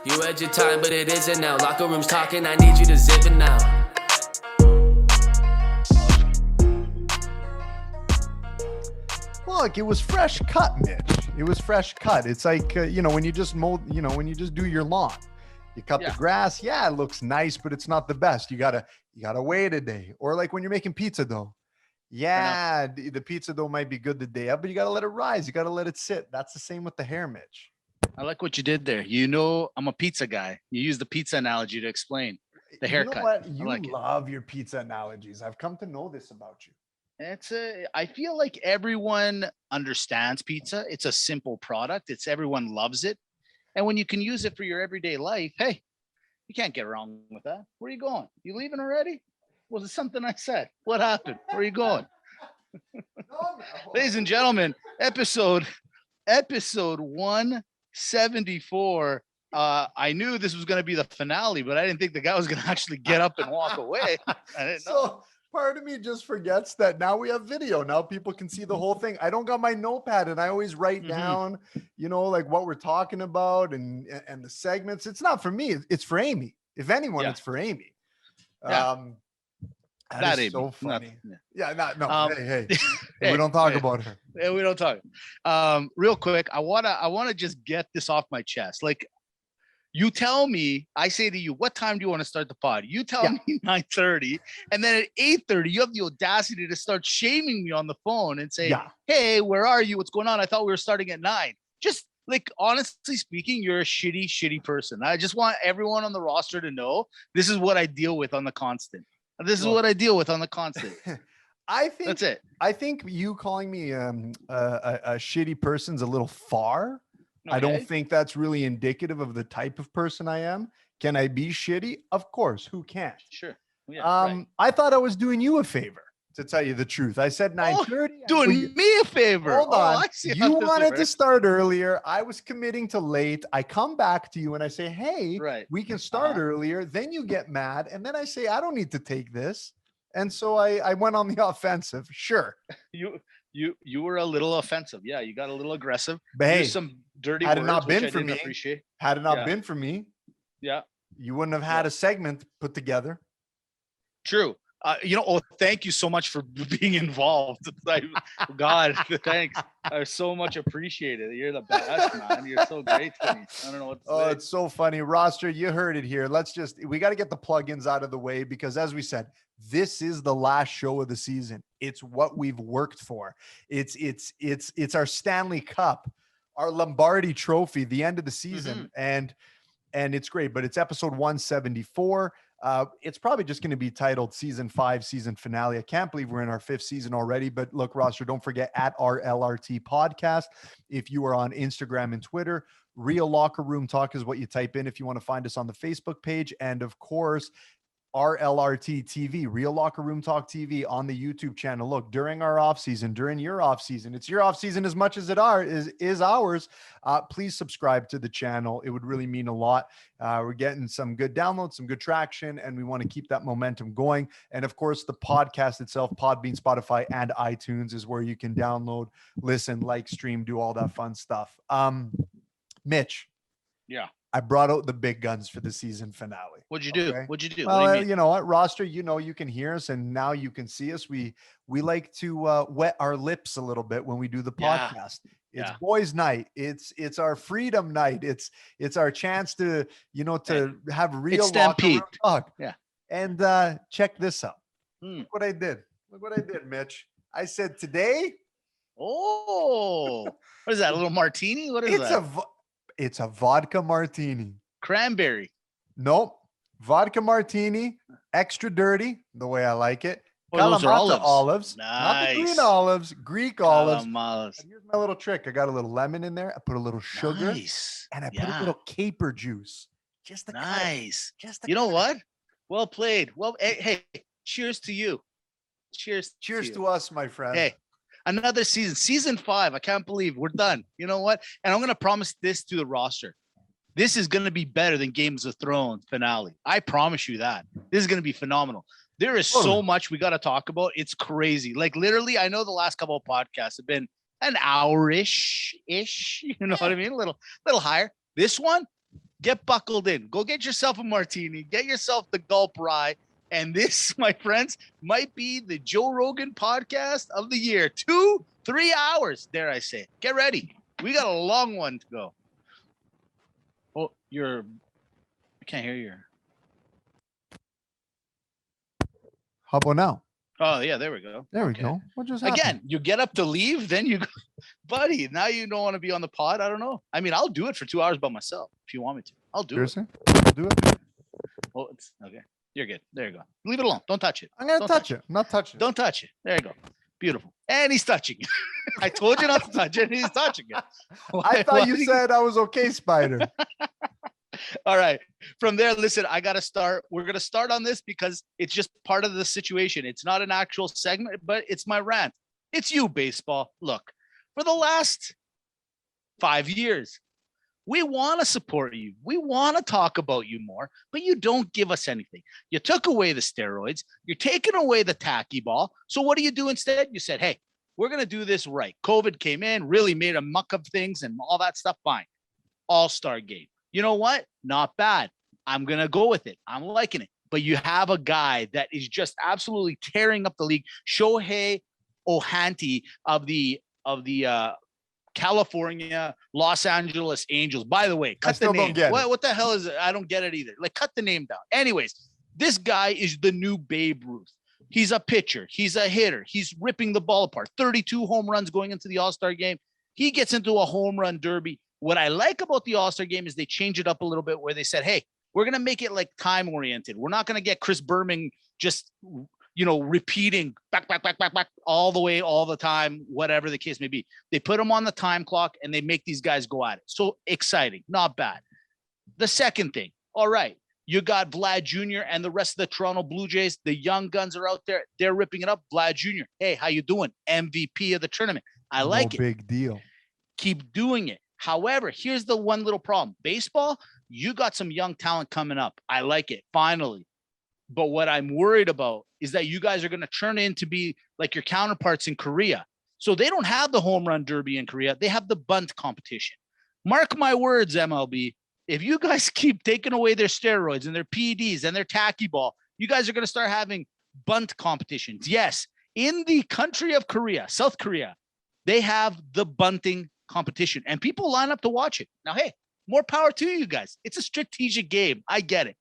You had your time, but it isn't now. Locker room's talking, I need you to zip it now. Look, it was fresh cut, Mitch. It was fresh cut. It's like, when you just when you just do your lawn, you cut the grass. Yeah, it looks nice, but it's not the best. You gotta wait a day. Or like when you're making pizza dough. Yeah, the pizza dough might be good the day up, but you got to let it rise. You got to let it sit. That's the same with the hair, Mitch. I like what you did there. I'm a pizza guy. You use the pizza analogy to explain the haircut. You know what? You love your pizza analogies. I've come to know this about you. I feel like everyone understands pizza. It's a simple product. Everyone loves it. And when you can use it for your everyday life, hey, you can't get wrong with that. Where are you going? You leaving already? Was it something I said? What happened? Where are you going? No. Ladies and gentlemen, episode 174. I knew this was going to be the finale, but I didn't think the guy was going to actually get up and walk away. I didn't know. So part of me just forgets that now we have video. Now people can see the whole thing. I don't got my notepad, and I always write down, like what we're talking about and the segments. It's not for me. It's for Amy. If anyone, it's for Amy. Yeah. That is so funny. Hey, we don't talk about her. Yeah, we don't talk. Real quick, I wanna just get this off my chest. Like, you tell me, I say to you, what time do you want to start the pod? You tell me 9:30, and then at 8:30, you have the audacity to start shaming me on the phone and say, "Hey, where are you? What's going on? I thought we were starting at 9." Just like, honestly speaking, you're a shitty person. I just want everyone on the roster to know this is what I deal with on the constant. This is what I deal with on the constant. I think that's it. I think you calling me a shitty person's a little far. Okay. I don't think that's really indicative of the type of person I am. Can I be shitty? Of course. Who can't? Sure. Yeah, I thought I was doing you a favor, to tell you the truth. I said 9:30. Doing me a favor. Hold on. You wanted to start earlier. I was committing to late. I come back to you and I say, hey, we can start earlier. Then you get mad. And then I say, I don't need to take this. And so I went on the offensive. Sure. You were a little offensive. Yeah, you got a little aggressive. But hey, some dirty had words, it not been for me, had it not Yeah. been for me, yeah, you wouldn't have had a segment put together. True. Thank you so much for being involved. God, thanks. I so much appreciate it. You're the best, man. You're so great to me. I don't know what to say. It's so funny. Roster, you heard it here. We got to get the plugins out of the way because, as we said, this is the last show of the season. It's what we've worked for. It's our Stanley Cup, our Lombardi Trophy, the end of the season. And it's great, but it's episode 174. It's probably just going to be titled Season 5, Season Finale. I can't believe we're in our 5th season already. But look, roster, don't forget at RLRT Podcast. If you are on Instagram and Twitter, Real Locker Room Talk is what you type in if you want to find us on the Facebook page. And of course, RLRT TV, Real Locker Room Talk TV on the YouTube channel. Look, during our off season, during your off season, it's your off season as much as it is ours. Please subscribe to the channel. It would really mean a lot. We're getting some good downloads, some good traction, and we want to keep that momentum going. And of course, the podcast itself, Podbean, Spotify, and iTunes is where you can download, listen, like, stream, do all that fun stuff. Mitch. Yeah. I brought out the big guns for the season finale. What'd you do? What'd you do? Well, what do you mean? You know what, roster, you can hear us and now you can see us. We like to wet our lips a little bit when we do the podcast. It's boys' night. It's our freedom night. It's our chance to have real locker room talk. Yeah. And check this out. Look what I did. Mitch. I said today. Oh, what is that? A little martini? What is that? It's a vodka martini. Cranberry. Nope. Vodka martini, extra dirty, the way I like it. Those are olives. Nice. Not the green olives, Greek olives. Olives. Here's my little trick. I got a little lemon in there. I put a little sugar. Nice. And I put a little caper juice. Just the nice. Just you know what? Well played. Well, hey, cheers to you. Cheers to us, my friend. Hey. Another season 5. I can't believe we're done. You know what? And I'm going to promise this to the roster. This is going to be better than Games of Thrones finale. I promise you that. This is going to be phenomenal. There is so much we got to talk about. It's crazy. Like literally, I know the last couple of podcasts have been an hour-ish. You know what I mean? A little higher. This one, get buckled in. Go get yourself a martini. Get yourself the gulp rye. And this, my friends, might be the Joe Rogan podcast of the year. 2-3 hours, dare I say. Get ready. We got a long one to go. Oh, I can't hear you. How about now? Oh, yeah, there we go. There we go. What just happened? Again, you get up to leave, then you go, buddy, now you don't want to be on the pod. I don't know. I mean, I'll do it for 2 hours by myself if you want me to. I'll do Seriously? it. I'll do it. Well, it's okay. You're good. There you go. Leave it alone. Don't touch it. I'm going to Don't touch it. I'm not touching it. Don't touch it. There you go. Beautiful. And he's touching it. I told you not to touch it. And he's touching it. I thought you said I was okay, Spider. All right. From there, listen, I got to start. We're going to start on this because it's just part of the situation. It's not an actual segment, but it's my rant. It's you, baseball. Look, for the last 5 years, we want to support you. We want to talk about you more, but you don't give us anything. You took away the steroids. You're taking away the tacky ball. So what do you do instead? You said, hey, we're going to do this right. COVID came in, really made a muck of things and all that stuff. Fine. All-star game. You know what? Not bad. I'm going to go with it. I'm liking it. But you have a guy that is just absolutely tearing up the league. Shohei Ohtani of the California, Los Angeles Angels. By the way, cut the name. What the hell is it? I don't get it either. Like, cut the name down. Anyways, this guy is the new Babe Ruth. He's a pitcher. He's a hitter. He's ripping the ball apart. 32 home runs going into the All-Star game. He gets into a home run derby. What I like about the All-Star game is they change it up a little bit where they said, hey, we're going to make it like time oriented. We're not going to get Chris Berman just, repeating back all the way, all the time, whatever the case may be. They put them on the time clock and they make these guys go at it. So exciting, not bad. The second thing, all right, you got Vlad Jr. and the rest of the Toronto Blue Jays. The young guns are out there. They're ripping it up. Vlad Jr., hey, how you doing? MVP of the tournament. I like it. Big deal. Keep doing it. However, here's the one little problem. Baseball, you got some young talent coming up. I like it, finally. But what I'm worried about is that you guys are going to turn in to be like your counterparts in Korea. So they don't have the home run derby in Korea. They have the bunt competition. Mark my words, MLB. If you guys keep taking away their steroids and their PEDs and their tacky ball, you guys are going to start having bunt competitions. Yes, in the country of Korea, South Korea, they have the bunting competition and people line up to watch it. Now, hey, more power to you guys. It's a strategic game. I get it.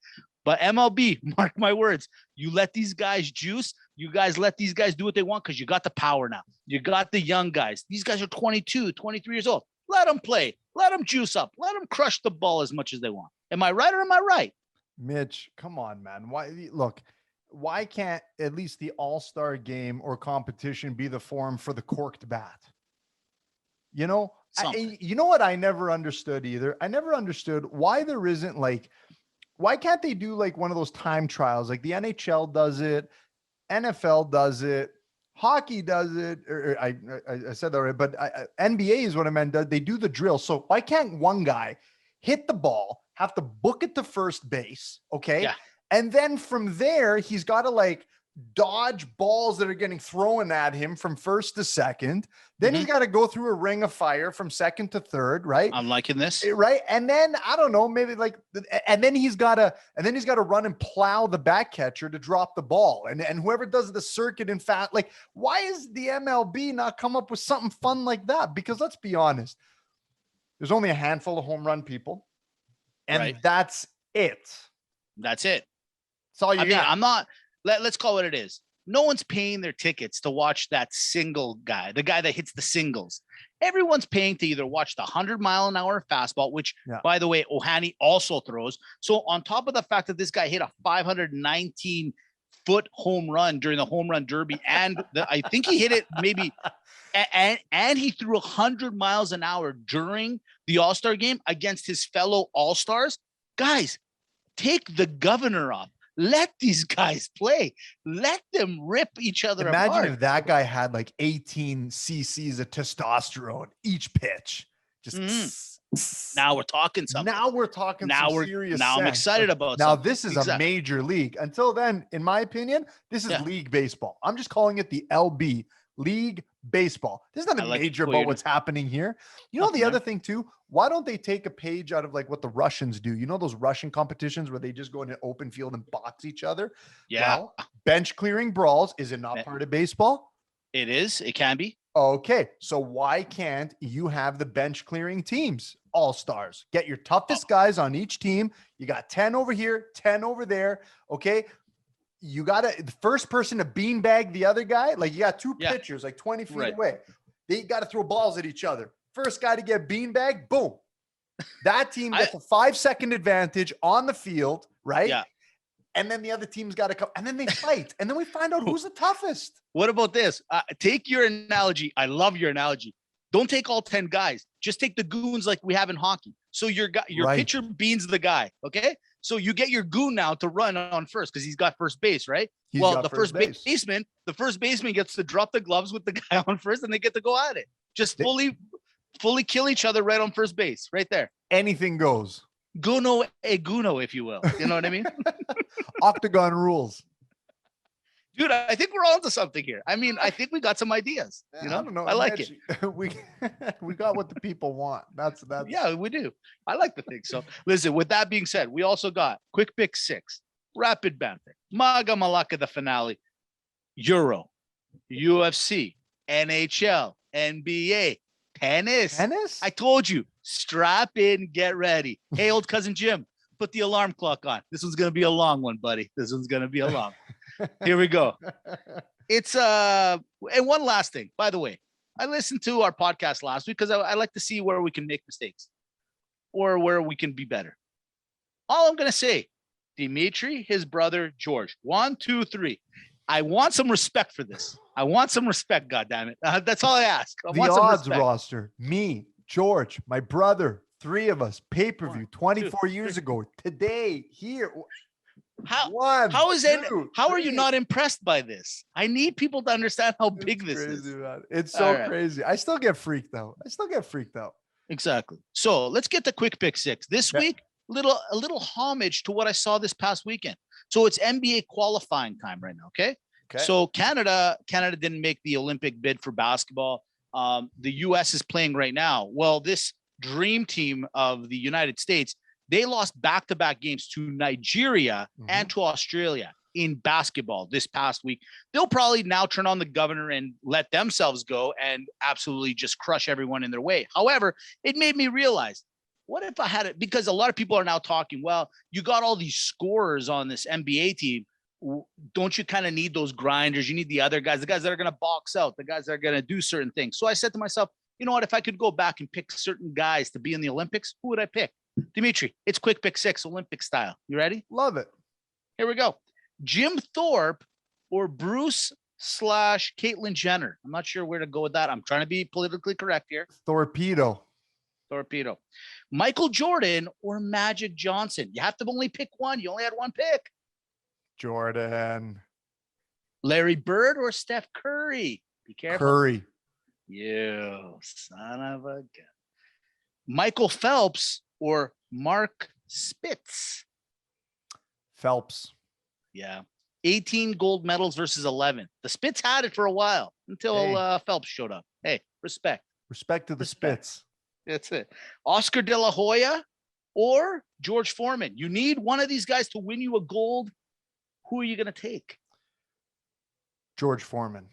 But MLB, mark my words, you let these guys juice. You guys let these guys do what they want because you got the power now. You got the young guys. These guys are 22, 23 years old. Let them play. Let them juice up. Let them crush the ball as much as they want. Am I right or am I right? Mitch, come on, man. Why can't at least the All-Star game or competition be the forum for the corked bat? You know what I never understood either? I never understood why there isn't why can't they do like one of those time trials? Like the NHL does it, NFL does it, hockey does it. I said that right, but NBA is what I meant. They do the drill. So why can't one guy hit the ball, have to book it to first base, okay? Yeah. And then from there, he's got to dodge balls that are getting thrown at him from first to second. Then he's got to go through a ring of fire from second to third, right? I'm liking this. Right. And then I don't know, maybe and then he's got to run and plow the back catcher to drop the ball. And whoever does the circuit in fat, why is the MLB not come up with something fun like that? Because let's be honest, there's only a handful of home run people. And that's it. That's it. That's all you got. I'm not. Let's call it what it is. No one's paying their tickets to watch that single guy, the guy that hits the singles. Everyone's paying to either watch the 100-mile-an-hour fastball, which, by the way, Ohtani also throws. So on top of the fact that this guy hit a 519-foot home run during the home run derby, and I think he hit it maybe, and he threw 100 miles an hour during the All-Star game against his fellow All-Stars. Guys, take the governor off. Let these guys play. Let them rip each other apart. Imagine if that guy had 18 cc's of testosterone each pitch. Just now we're talking something. Now we're talking serious Now sense. I'm excited about now something. This is a major league. Until then, in my opinion, this is league baseball. I'm just calling it the LB, League Baseball. There's nothing major about Twitter. what's happening here. You know, Nothing the other there. thing too, why don't they take a page out of like what the Russians do? You know, those Russian competitions where they just go in an open field and box each other? Yeah, Well, bench clearing brawls, is it not part of baseball? it is. It can be. Okay, so why can't you have the bench clearing teams? All-stars. Get your toughest guys on each team. You got 10 over here, 10 over there. Okay. You got to, the first person to beanbag the other guy. Like you got two pitchers, like 20 feet away. They got to throw balls at each other. First guy to get beanbag, boom. That team gets a 5-second advantage on the field, right? Yeah. And then the other team's got to come, and then they fight, and then we find out who's the toughest. What about this? Take your analogy. I love your analogy. Don't take all 10 guys. Just take the goons like we have in hockey. So your pitcher beans the guy, okay? So you get your goon now to run on first because he's got first base, right? The first baseman gets to drop the gloves with the guy on first, and they get to go at it. Just fully kill each other right on first base, right there. Anything goes. Guno e guno, if you will. You know what I mean? Octagon rules. Dude, I think we're on to something here. I mean, I think we got some ideas. You know, I don't know. I like it. We got what the people want. That's yeah, we do. I like the thing. So listen, with that being said, we also got quick pick 6, rapid banter, Maga Malaka, the finale, Euro, UFC, NHL, NBA, tennis. I told you, strap in, get ready. Hey, old cousin Jim, put the alarm clock on. This one's gonna be a long one, buddy. This one's gonna be a long one. Here we go. It's and one last thing, by the way, I listened to our podcast last week because I like to see where we can make mistakes or where we can be better. All I'm gonna say, Dimitri, his brother George, 1, 2, 3. I want some respect for this. I want some respect. God damn it. That's all I ask. I want some odds respect. roster. Me, George, my brother, 3 of us. Pay-per-view 24 years ago. Today here. How are you not impressed by this? I need people to understand how big this is. Man. It's so crazy. I still get freaked out. Exactly. So let's get the quick pick 6 this week. A little homage to what I saw this past weekend. So it's NBA qualifying time right now. Okay. So Canada didn't make the Olympic bid for basketball. The U.S. is playing right now. Well, this dream team of the United States, they lost back-to-back games to Nigeria and to Australia in basketball this past week. They'll probably now turn on the governor and let themselves go and absolutely just crush everyone in their way. However, it made me realize, what if I had it? Because a lot of people are now talking, well, you got all these scorers on this NBA team. Don't you kind of need those grinders? You need the other guys, the guys that are going to box out, the guys that are going to do certain things. So I said to myself, you know what? If I could go back and pick certain guys to be in the Olympics, who would I pick? Dimitri, it's quick pick 6, Olympic style. You ready? Love it. Here we go. Jim Thorpe or Bruce / Caitlyn Jenner. I'm not sure where to go with that. I'm trying to be politically correct here. Torpedo. Michael Jordan or Magic Johnson. You have to only pick one. You only had one pick. Jordan. Larry Bird or Steph Curry. Be careful. Curry. You son of a gun. Michael Phelps or Mark Spitz. Phelps. Yeah. 18 gold medals versus 11. The Spitz had it for a while until Phelps showed up. Hey, respect. Respect to the Spitz. That's it. Oscar De La Hoya or George Foreman. You need one of these guys to win you a gold. Who are you going to take? George Foreman.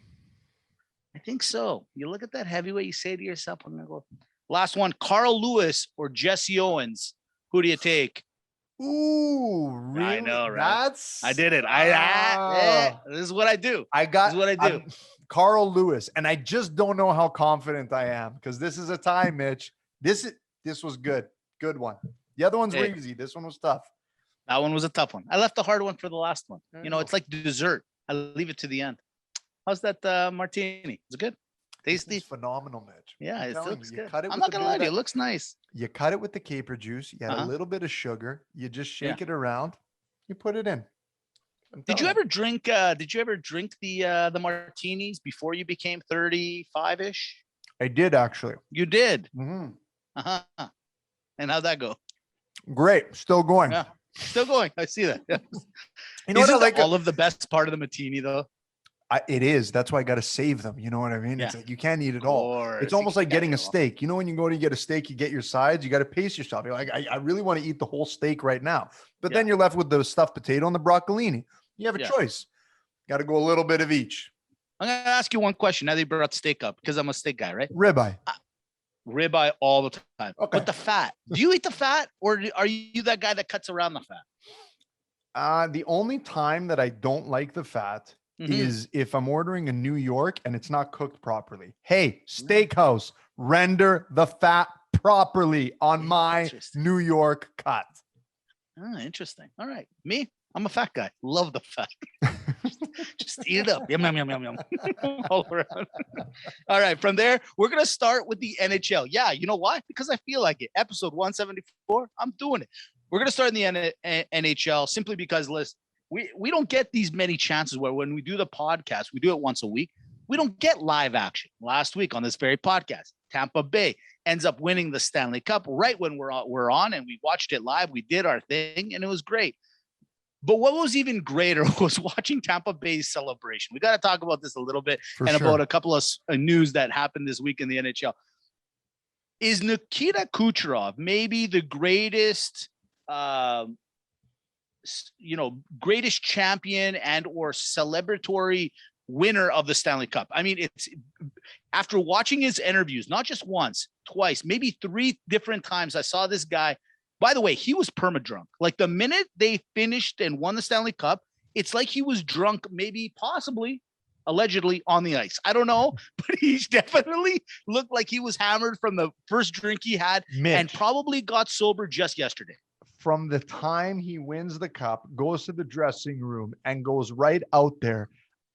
I think so. You look at that heavyweight, you say to yourself, I'm going to go. Last one, Carl Lewis or Jesse Owens. Who do you take? Ooh, really? I know, right? I did it. This is what I do. This is what I do. Carl Lewis, and I just don't know how confident I am because this is a tie, Mitch. This was good. Good one. The other ones were easy. This one was tough. That one was a tough one. I left the hard one for the last one. You know, it's like dessert. I leave it to the end. How's that martini? Is it good? Tasty? It's phenomenal, Mitch. Yeah, it looks good. I'm not going to lie to you. It looks nice. You cut it with the caper juice. You add a little bit of sugar. You just shake it around. You put it in. Did you ever drink the martinis before you became 35-ish? I did, actually. You did? Mm-hmm. Uh-huh. And how'd that go? Great. Still going. Yeah. Still going. I see that. Yeah. You know what I like? All of the best part of the martini, though. It is. That's why I got to save them. You know what I mean? Yeah. It's like you can't eat it Of all. course. It's almost like You getting a can't eat it all. steak. You know, when you go to get a steak, you get your sides. You got to pace yourself. You're like, I really want to eat the whole steak right now. But then Yeah. you're left with the stuffed potato and the broccolini. You have a Yeah. choice. Got to go a little bit of each. I'm going to ask you one question now that you brought steak up, because I'm a steak guy, right? Ribeye. Ribeye all the time. Okay. But the fat, do you eat the fat, or are you that guy that cuts around the fat? The only time that I don't like the fat is if I'm ordering a New York and it's not cooked properly. Hey, steakhouse, render the fat properly on my New York cut. Oh, interesting. All right. Me, I'm a fat guy. Love the fat. Just eat it up. Yum, yum, yum, yum, yum. All around. All right. From there, we're going to start with the NHL. Yeah. You know why? Because I feel like it. Episode 174, I'm doing it. We're going to start in the NHL simply because, listen, we don't get these many chances where when we do the podcast, we do it once a week. We don't get live action. Last week on this very podcast, Tampa Bay ends up winning the Stanley Cup right when we're on, and we watched it live. We did our thing, and it was great. But what was even greater was watching Tampa Bay's celebration. We got to talk about this a little bit about a couple of news that happened this week in the NHL. Is Nikita Kucherov maybe the greatest greatest champion and or celebratory winner of the Stanley Cup? I mean, it's after watching his interviews, not just once, twice, maybe 3 different times. I saw this guy. By the way, he was perma-drunk. Like the minute they finished and won the Stanley Cup, it's like he was drunk, maybe, possibly, allegedly on the ice. I don't know, but he definitely looked like he was hammered from the first drink he had, and probably got sober just yesterday. From the time he wins the cup, goes to the dressing room, and goes right out there,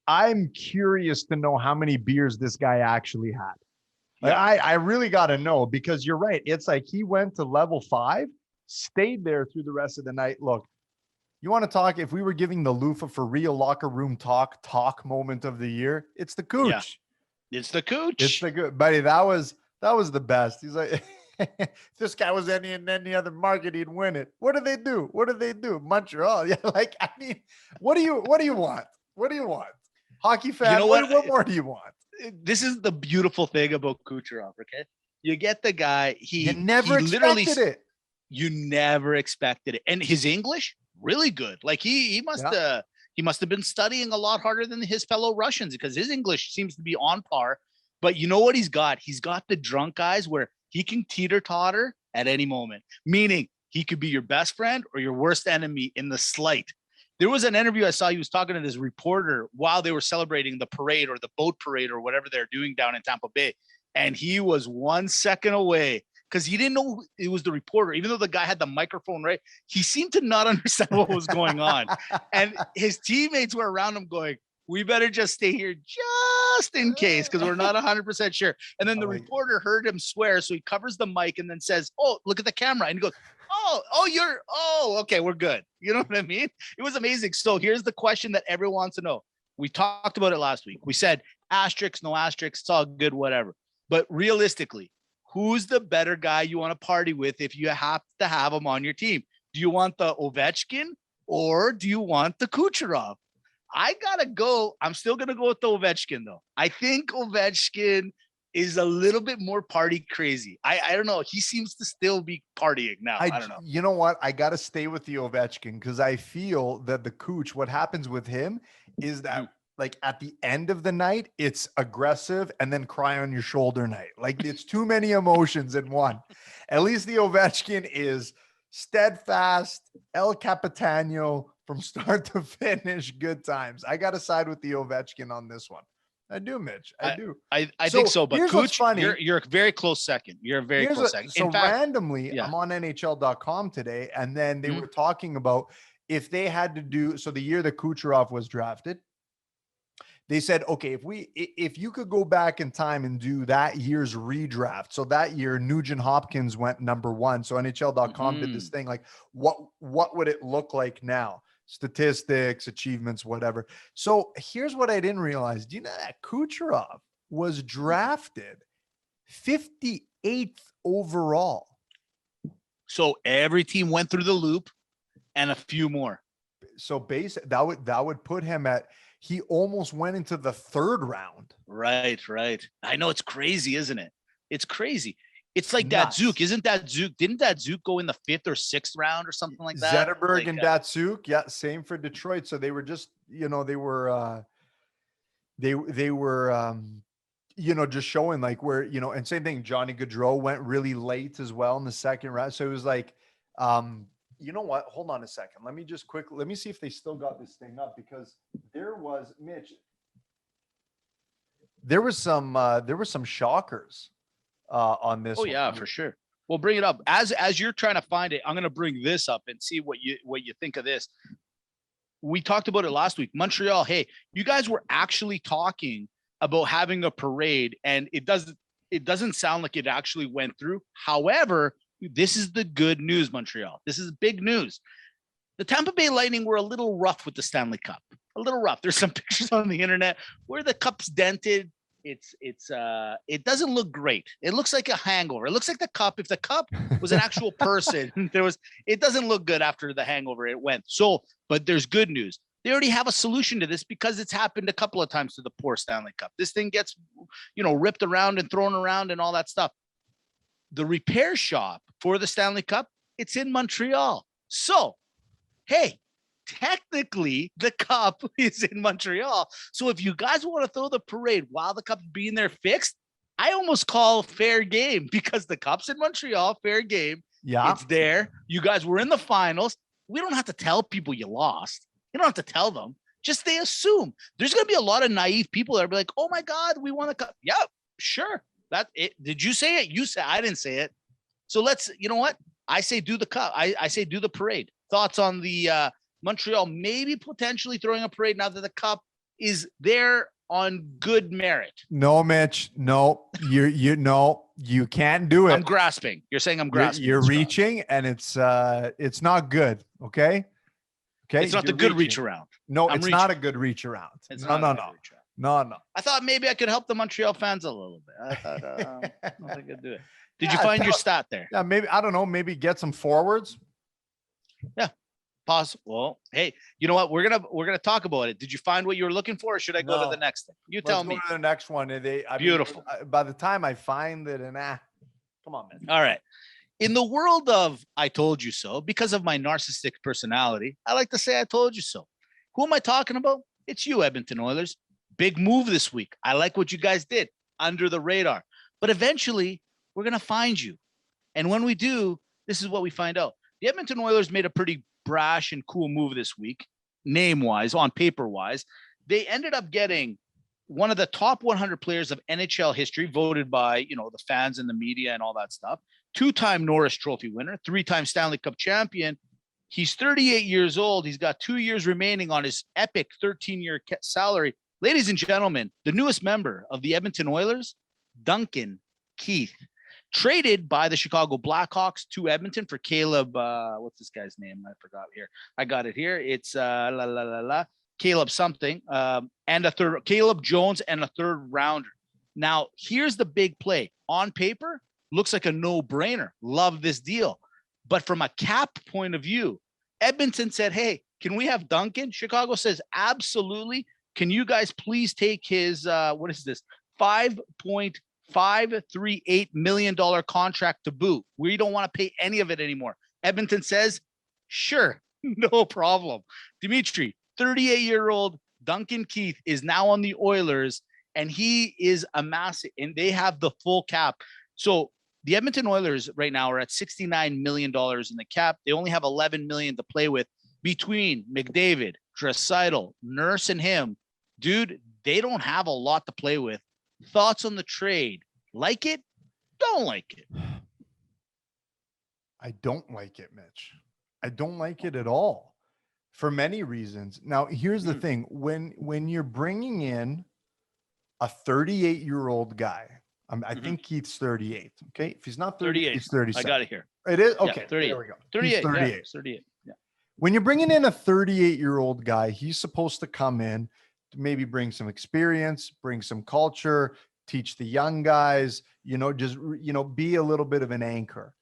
I'm curious to know how many beers this guy actually had. Like, I really got to know, because you're right. It's like he went to level 5, stayed there through the rest of the night. Look, you want to talk, if we were giving the Lufa for real locker room talk moment of the year, it's the Cooch. Yeah. It's the Cooch. It's the good buddy. That was the best. He's like, if this guy was in any other market, he'd win it. What did they do? Montreal. Yeah. Like, I mean, what do you want? What do you want? Hockey fan. You know what more do you want? This is the beautiful thing about Kucherov. Okay. You get the guy. You never expected it. You never expected it. And his English, really good. Like he must have been studying a lot harder than his fellow Russians, because his English seems to be on par. But you know what he's got? He's got the drunk eyes where he can teeter-totter at any moment, meaning he could be your best friend or your worst enemy in the slight. There was an interview I saw. He was talking to this reporter while they were celebrating the parade or the boat parade or whatever they're doing down in Tampa Bay. And he was 1 second away, because he didn't know it was the reporter, even though the guy had the microphone, right? He seemed to not understand what was going on. And his teammates were around him going, we better just stay here just in case, because we're not 100% sure. And then the reporter heard him swear, so he covers the mic and then says, oh, look at the camera. And he goes, okay, we're good. You know what I mean? It was amazing. So here's the question that everyone wants to know. We talked about it last week. We said asterisks, no asterisks, it's all good, whatever. But realistically, who's the better guy you want to party with if you have to have him on your team? Do you want the Ovechkin or do you want the Kucherov? I gotta go. I'm still gonna go with the Ovechkin, though. I think Ovechkin is a little bit more party crazy. I don't know. He seems to still be partying now. I don't know. You know what? I gotta stay with the Ovechkin, because I feel that the Cooch, what happens with him is that like at the end of the night, it's aggressive and then cry on your shoulder night. Like it's too many emotions in one. At least the Ovechkin is steadfast, El Capitano from start to finish, good times. I got to side with the Ovechkin on this one. I do, Mitch. I do. I think so. But Cooch, you're a very close second. You're a very close second. So randomly, I'm on NHL.com today, and then they were talking about if they had to do, so the year that Kucherov was drafted, they said, okay, if you could go back in time and do that year's redraft. So that year, Nugent Hopkins went number 1. So NHL.com did this thing like, what would it look like now? Statistics, achievements, whatever. So here's what I didn't realize. Do you know that Kucherov was drafted 58th overall? So every team went through the loop and a few more. So that would put him at, he almost went into the third round. Right. I know, it's crazy, isn't it? It's crazy. It's like Nuts. Datsuk. Didn't Datsuk go in the 5th or 6th round or something like that? Zetterberg Like, and Datsuk. Yeah. Same for Detroit. So they were just, they were, just showing like where, and same thing, Johnny Gaudreau went really late as well in the second round. So it was like, you know what? Hold on a second. Let me see if they still got this thing up, because there was some shockers on this. oh yeah, for sure. Well, bring it up as you're trying to find it. I'm going to bring this up and see what you think of this. We talked about it last week. Montreal. Hey, you guys were actually talking about having a parade, and it doesn't sound like it actually went through. However, this is the good news, Montreal. This is big news. The Tampa Bay Lightning were a little rough with the Stanley Cup. A little rough. There's some pictures on the internet where the cup's dented. It doesn't look great. It looks like a hangover. It looks like the cup. If the cup was an actual person, it doesn't look good after the hangover it went. So, but there's good news. They already have a solution to this, because it's happened a couple of times to the poor Stanley Cup. This thing gets, ripped around and thrown around and all that stuff. The repair shop for the Stanley Cup, it's in Montreal. So, hey, technically the cup is in Montreal. So if you guys want to throw the parade while the cup's being there fixed, I almost call fair game, because the cup's in Montreal, fair game. Yeah. It's there. You guys were in the finals. We don't have to tell people you lost. You don't have to tell them. Just they assume. There's going to be a lot of naive people that are like, oh my God, we won a cup. Yeah, sure. That it. Did you say it? You said, I didn't say it. So let's, you know what? I say do the cup. I say do the parade. Thoughts on the Montreal maybe potentially throwing a parade now that the cup is there on good merit? No, Mitch. No, you can't do it. I'm grasping. You're saying I'm grasping. You're reaching, and it's not good. Okay. It's not the good reach around. No, it's not a good reach around. No. I thought maybe I could help the Montreal fans a little bit. I thought I don't think I could do it. Did you find your stat there? Yeah, maybe, I don't know, maybe get some forwards. Yeah. Possible. Well, hey, you know what? We're gonna talk about it. Did you find what you were looking for, or should I go to the next thing? You tell me. Let's go to the next one. Beautiful. By the time I find it, come on, man. All right. In the world of I told you so, because of my narcissistic personality, I like to say I told you so. Who am I talking about? It's you, Edmonton Oilers. Big move this week. I like what you guys did under the radar. But eventually, we're going to find you. And when we do, this is what we find out. The Edmonton Oilers made a pretty brash and cool move this week, name-wise, on paper-wise. They ended up getting one of the top 100 players of NHL history, voted by, the fans and the media and all that stuff. 2-time Norris Trophy winner, 3-time Stanley Cup champion. He's 38 years old. He's got 2 years remaining on his epic 13-year salary. Ladies and gentlemen, the newest member of the Edmonton Oilers, Duncan Keith, traded by the Chicago Blackhawks to Edmonton for Caleb. What's this guy's name? I forgot here. I got it here. It's Caleb something, and Caleb Jones and a third rounder. Now, here's the big play. On paper, looks like a no-brainer. Love this deal. But from a cap point of view, Edmonton said, hey, can we have Duncan? Chicago says, absolutely. Can you guys please take his, what is this, $5.538 million contract to boot? We don't want to pay any of it anymore. Edmonton says, sure, no problem. Dimitri, 38-year-old Duncan Keith is now on the Oilers, and he is amassing, and they have the full cap. So the Edmonton Oilers right now are at $69 million in the cap. They only have $11 million to play with between McDavid, Draisaitl, Nurse, and him. Dude, they don't have a lot to play with. Thoughts on the trade? Like it? Don't like it? I don't like it, Mitch. I don't like it at all for many reasons. Now, here's the thing. When you're bringing in a 38-year-old guy, I think Keith's 38. Okay. If he's not 38, he's 37. I got it here. It is? Okay. Yeah, 38. There we go. 38. 38. Yeah, 38. Yeah. When you're bringing in a 38-year-old guy, he's supposed to come in to maybe bring some experience, bring some culture, teach the young guys, just, be a little bit of an anchor.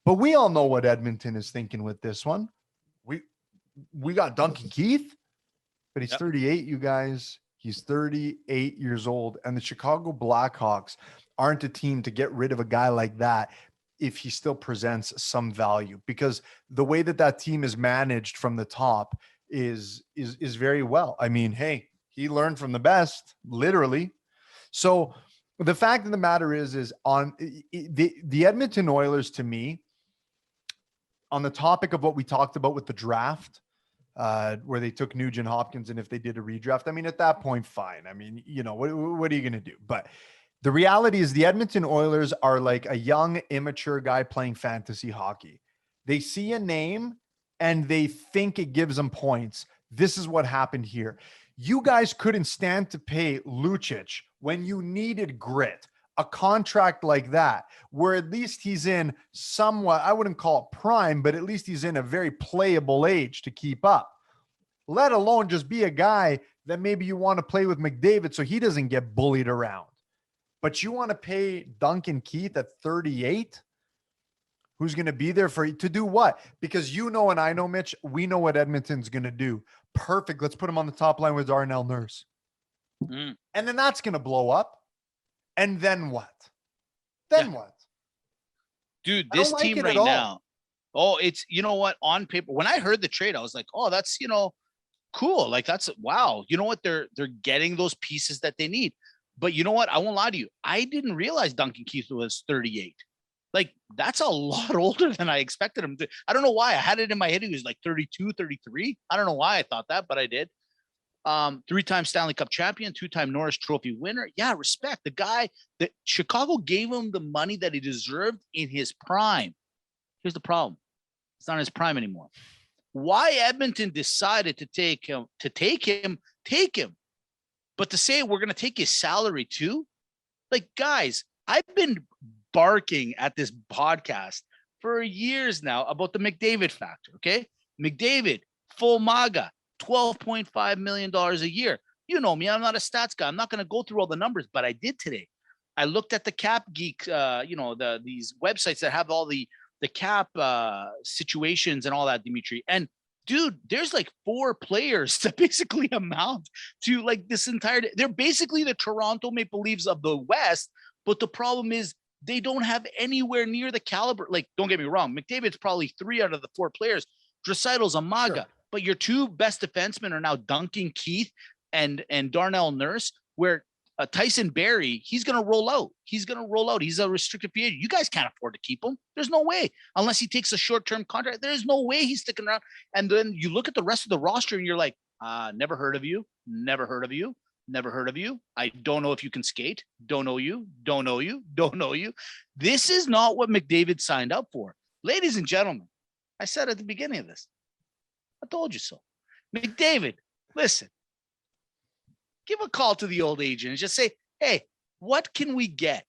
But we all know what Edmonton is thinking with this one. We got Duncan Keith. but he's 38, you guys. He's 38 years old. And the Chicago Blackhawks aren't a team to get rid of a guy like that if he still presents some value, because the way that team is managed from the top is very well. I mean, hey, he learned from the best, literally. So the fact of the matter is on the Edmonton Oilers, to me, on the topic of what we talked about with the draft, where they took Nugent Hopkins, and if they did a redraft, I mean, at that point, fine. I mean, what are you going to do? But the reality is the Edmonton Oilers are like a young, immature guy playing fantasy hockey. They see a name and they think it gives them points. This is what happened here. You guys couldn't stand to pay Lucic when you needed grit, a contract like that, where at least he's in somewhat, I wouldn't call it prime, but at least he's in a very playable age to keep up, let alone just be a guy that maybe you want to play with McDavid so he doesn't get bullied around. But you want to pay Duncan Keith at 38, who's going to be there for you to do what? Because and I know, Mitch, we know what Edmonton's going to do. Perfect. Let's put him on the top line with Darnell Nurse. And then that's going to blow up. And then what? What? Dude, this team right now. Oh, it's, you know what? On paper, when I heard the trade, I was like, oh, that's, cool. Like, that's, wow. You know what? They're getting those pieces that they need. But you know what? I won't lie to you. I didn't realize Duncan Keith was 38. Like, that's a lot older than I expected him to. I don't know why. I had it in my head. He was like 32, 33. I don't know why I thought that, but I did. 3-time Stanley Cup champion, 2-time Norris Trophy winner. Yeah, respect. The guy that Chicago gave him the money that he deserved in his prime. Here's the problem. It's not his prime anymore. Why Edmonton decided to take him. But to say we're going to take his salary too? Like, guys, I've been barking at this podcast for years now about the McDavid factor, okay? McDavid, full Maga, $12.5 million a year. You know me, I'm not a stats guy. I'm not going to go through all the numbers, but I did today. I looked at the Cap Geek, these websites that have all the cap situations and all that, Dimitri. And dude, there's like 4 players that basically amount to like this entire, they're basically the Toronto Maple Leafs of the West. But the problem is they don't have anywhere near the caliber. Like, don't get me wrong. McDavid's probably 3 out of the 4 players. Draisaitl's a Maga, sure. But your 2 best defensemen are now Duncan Keith and Darnell Nurse, where Tyson Barrie, he's going to roll out. He's a restricted free agent. You guys can't afford to keep him. There's no way, unless he takes a short-term contract. There's no way he's sticking around. And then you look at the rest of the roster and you're like, never heard of you. Never heard of you. Never heard of you. I don't know if you can skate. Don't know you. Don't know you. Don't know you. This is not what McDavid signed up for. Ladies and gentlemen, I said at the beginning of this, I told you so. McDavid, listen. Give a call to the old agent and just say, hey, what can we get?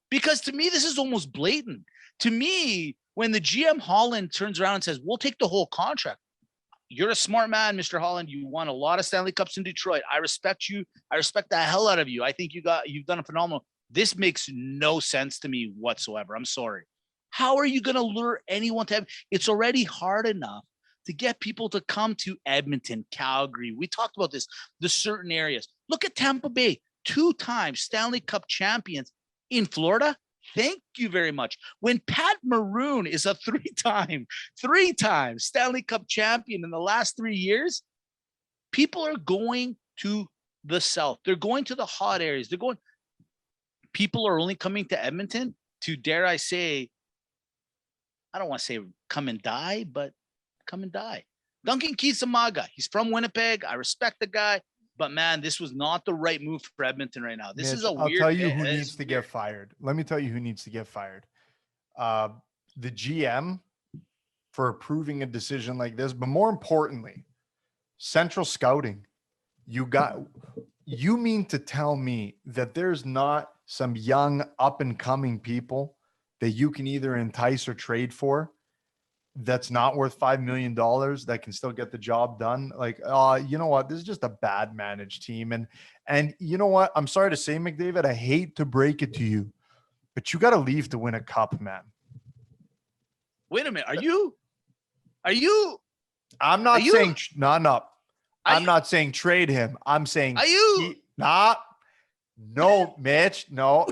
Because to me, this is almost blatant. To me, when the GM Holland turns around and says, we'll take the whole contract. You're a smart man, Mr. Holland. You won a lot of Stanley Cups in Detroit. I respect you. I respect the hell out of you. I think you've done a phenomenal. This makes no sense to me whatsoever. I'm sorry. How are you going to lure anyone to have? It's already hard enough to get people to come to Edmonton, Calgary. We talked about this, the certain areas. Look at Tampa Bay, 2-time Stanley Cup champions in Florida. Thank you very much. When Pat Maroon is a 3-time Stanley Cup champion in the last 3 years, people are going to the South. They're going to the hot areas. People are only coming to Edmonton to, dare I say, I don't want to say come and die, but come and die. Duncan Keith's a Maga. He's from Winnipeg. I respect the guy. But, man, this was not the right move for Edmonton right now. This Mitch, is a I'll weird. tell you who needs to get fired. Let me tell you who needs to get fired. The GM for approving a decision like this. But more importantly, central scouting. You mean to tell me that there's not some young up-and-coming people that you can either entice or trade for that's not worth $5 million that can still get the job done? Like, you know what? This is just a bad managed team. And you know what? I'm sorry to say, McDavid, I hate to break it to you, but you got to leave to win a cup, man. Wait a minute. Are you? I'm not saying, no. I'm not saying trade him. I'm saying Are you? No, Mitch. No.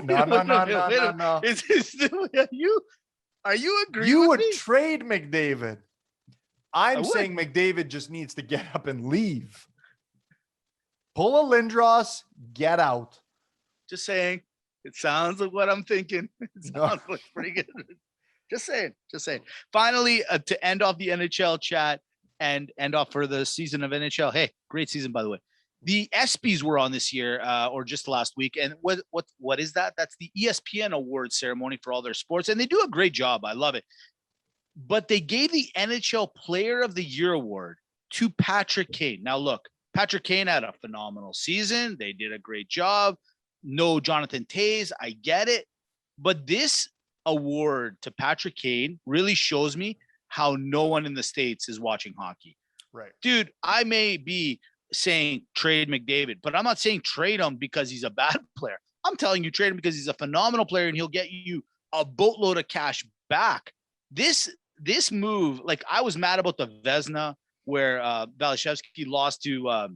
Are you agreeing You with would me? trade McDavid. I I'm would. saying McDavid just needs to get up and leave. Pull a Lindros, get out. Just saying. It sounds like what I'm thinking. It sounds like pretty good. Just saying. Finally, to end off the NHL chat and end off for the season of NHL. Hey, great season, by the way. The ESPYs were on this year, or just last week. And what is that? That's the ESPN award ceremony for all their sports. And they do a great job. I love it. But they gave the NHL Player of the Year award to Patrick Kane. Now, look, Patrick Kane had a phenomenal season. They did a great job. No Jonathan Toews. I get it. But this award to Patrick Kane really shows me how no one in the States is watching hockey. Right. Dude, I may be saying trade McDavid, but I'm not saying trade him because he's a bad player. I'm telling you trade him because he's a phenomenal player and he'll get you a boatload of cash back. This move, like I was mad about the Vezina where Vasilevsky lost to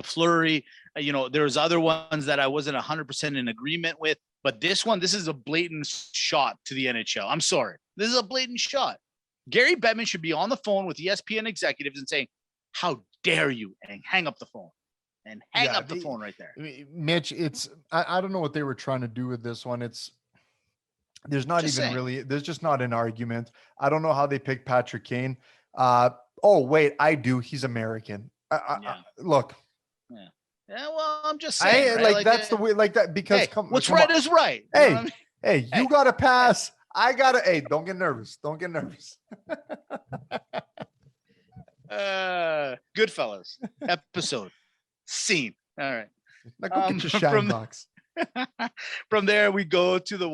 Fleury. There's other ones that I wasn't 100% in agreement with, but this is a blatant shot to the NHL. I'm sorry. This is a blatant shot. Gary Bettman should be on the phone with ESPN executives and saying, how dare you, and hang up the phone. And hang up the phone right there. Mitch, I don't know what they were trying to do with this one. There's just not an argument. I don't know how they picked Patrick Kane. Wait, I do. He's American. Look. Yeah. Yeah, well, I'm just saying. That's the way, like that, because hey, what's right is right. Hey, you got to pass. I got to, hey, don't get nervous. Goodfellas episode scene. All right. Now go get your shine box. From there, we go to the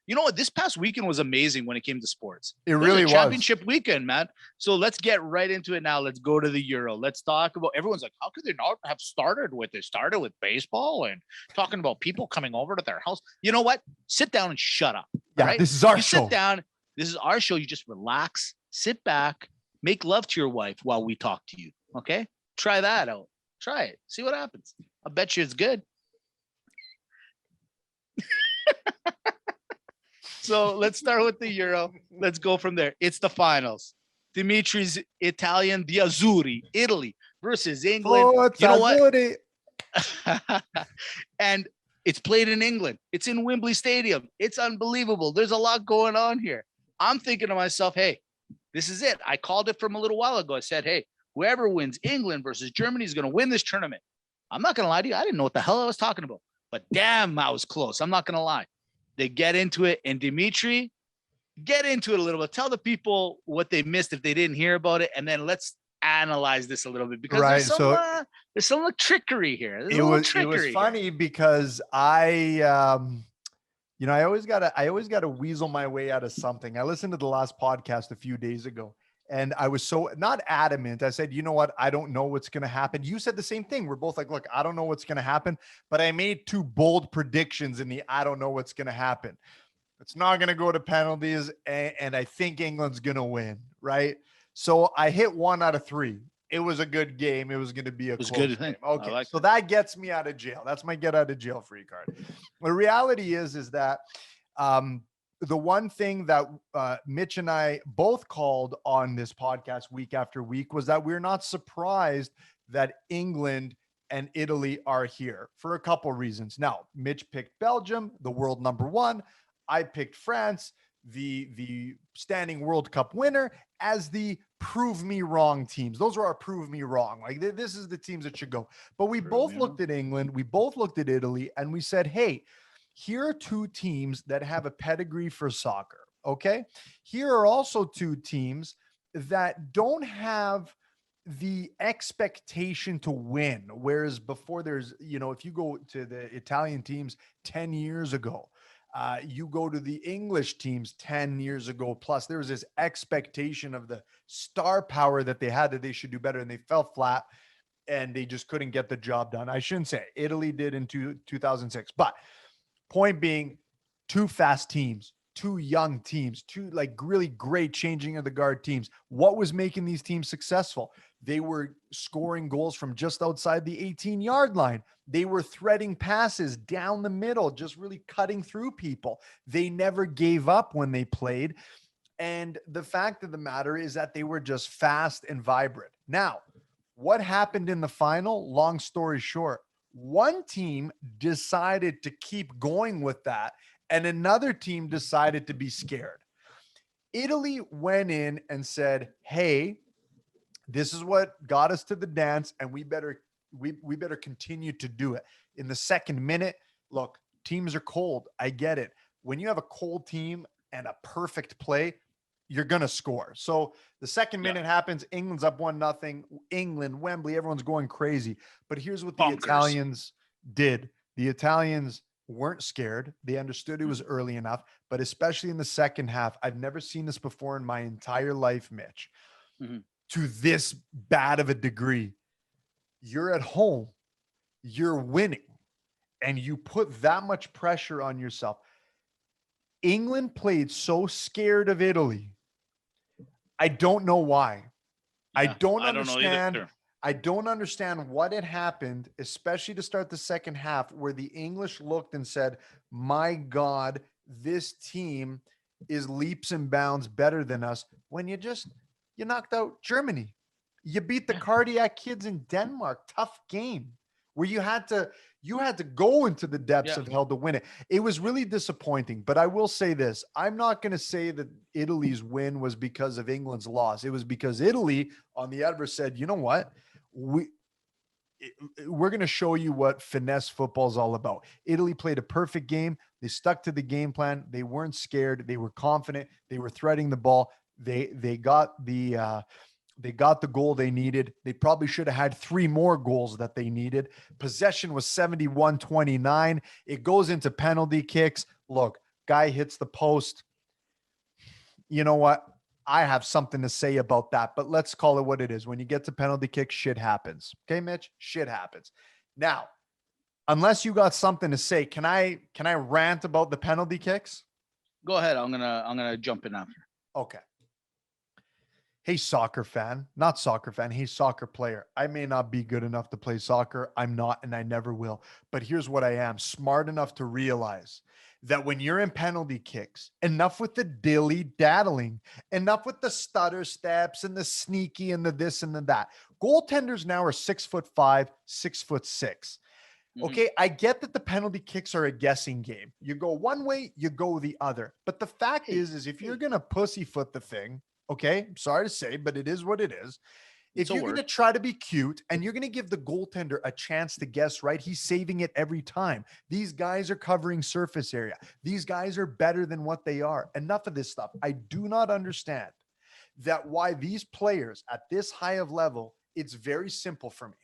you know what? This past weekend was amazing when it came to sports. It really was championship weekend, man. So let's get right into it now. Let's go to the Euro. Let's talk about, everyone's like, how could they not have started with it? Started with baseball and talking about people coming over to their house. You know what? Sit down and shut up. Yeah, right? This is our show. Sit down. This is our show. You just relax, sit back, make love to your wife while we talk to you. Okay? Try that out. Try it. See what happens. I bet you it's good. So let's start with the Euro. Let's go from there. It's the finals. Dimitri's Italian, the Azzurri, Italy versus England. You know what? And it's played in England. It's in Wembley Stadium. It's unbelievable. There's a lot going on here. I'm thinking to myself, hey, this is it. I called it from a little while ago. I said, hey, whoever wins England versus Germany is going to win this tournament. I'm not going to lie to you. I didn't know what the hell I was talking about. But damn, I was close. I'm not going to lie. They get into it. And Dimitri, get into it a little bit. Tell the people what they missed if they didn't hear about it. And then let's analyze this a little bit, because there's some trickery here. It was funny because I always gotta weasel my way out of something. I listened to the last podcast a few days ago, and I was so not adamant. I said, you know what? I don't know what's going to happen. You said the same thing. We're both like, look, I don't know what's going to happen, but I made two bold predictions in the I don't know what's going to happen. It's not going to go to penalties, and I think England's going to win, right? So I hit 1 out of 3. It was a good game. It was going to be a close game. Okay, so that gets me out of jail. That's my get out of jail free card. The reality is that the one thing that Mitch and I both called on this podcast week after week was that we're not surprised that England and Italy are here for a couple reasons. Now, Mitch picked Belgium, the world number 1. I picked France, the standing World Cup winner, as the prove me wrong teams. Those are our prove me wrong. Like this is the teams that should go. But we both looked at England, we both looked at Italy, and we said, hey, here are two teams that have a pedigree for soccer. Okay. Here are also two teams that don't have the expectation to win. Whereas before there's, if you go to the Italian teams 10 years ago, you go to the English teams 10 years ago, plus there was this expectation of the star power that they had, that they should do better, and they fell flat and they just couldn't get the job done. I shouldn't say Italy did in 2006, but point being, two fast teams, two young teams, two like really great changing of the guard teams. What was making these teams successful? They were scoring goals from just outside the 18-yard line. They were threading passes down the middle, just really cutting through people. They never gave up when they played. And the fact of the matter is that they were just fast and vibrant. Now, what happened in the final? Long story short, one team decided to keep going with that, and another team decided to be scared. Italy went in and said, hey, this is what got us to the dance, and we better continue to do it. In the second minute, look, teams are cold. I get it. When you have a cold team and a perfect play, you're going to score. So the second minute happens. England's up 1-0. England, Wembley, everyone's going crazy. But here's what the Italians did. The Italians weren't scared. They understood it was early enough, but especially in the second half, I've never seen this before in my entire life, Mitch, to this bad of a degree. You're at home, you're winning, and you put that much pressure on yourself. England played so scared of Italy. I don't know why. Yeah, I don't understand. I don't understand what had happened, especially to start the second half, where the English looked and said, my God, this team is leaps and bounds better than us. When you knocked out Germany. You beat the cardiac kids in Denmark. Tough game where you had to go into the depths of hell to win it. It was really disappointing, but I will say this. I'm not going to say that Italy's win was because of England's loss. It was because Italy on the adverse said, you know what? We're going to show you what finesse football is all about. Italy played a perfect game. They stuck to the game plan. They weren't scared. They were confident. They were threading the ball. They got the goal they needed. They probably should have had 3 more goals that they needed. Possession was 71-29. It goes into penalty kicks. Look, guy hits the post. You know what? I have something to say about that, but let's call it what it is. When you get to penalty kicks, shit happens. Okay, Mitch? Shit happens. Now, unless you got something to say, can I rant about the penalty kicks? Go ahead. I'm gonna jump in after. Okay. Hey, soccer fan, not soccer fan. Hey, soccer player. I may not be good enough to play soccer. I'm not, and I never will. But here's what I am: smart enough to realize that when you're in penalty kicks, enough with the dilly-daddling, enough with the stutter steps and the sneaky and the this and the that. Goaltenders now are 6'5", 6'6". Okay, I get that the penalty kicks are a guessing game. You go one way, you go the other. But the fact is if you're going to pussyfoot the thing, okay, I'm sorry to say, but it is what it is. If you're going to try to be cute and you're going to give the goaltender a chance to guess right, he's saving it every time. These guys are covering surface area. These guys are better than what they are. Enough of this stuff. I do not understand that why these players at this high of level, it's very simple for me.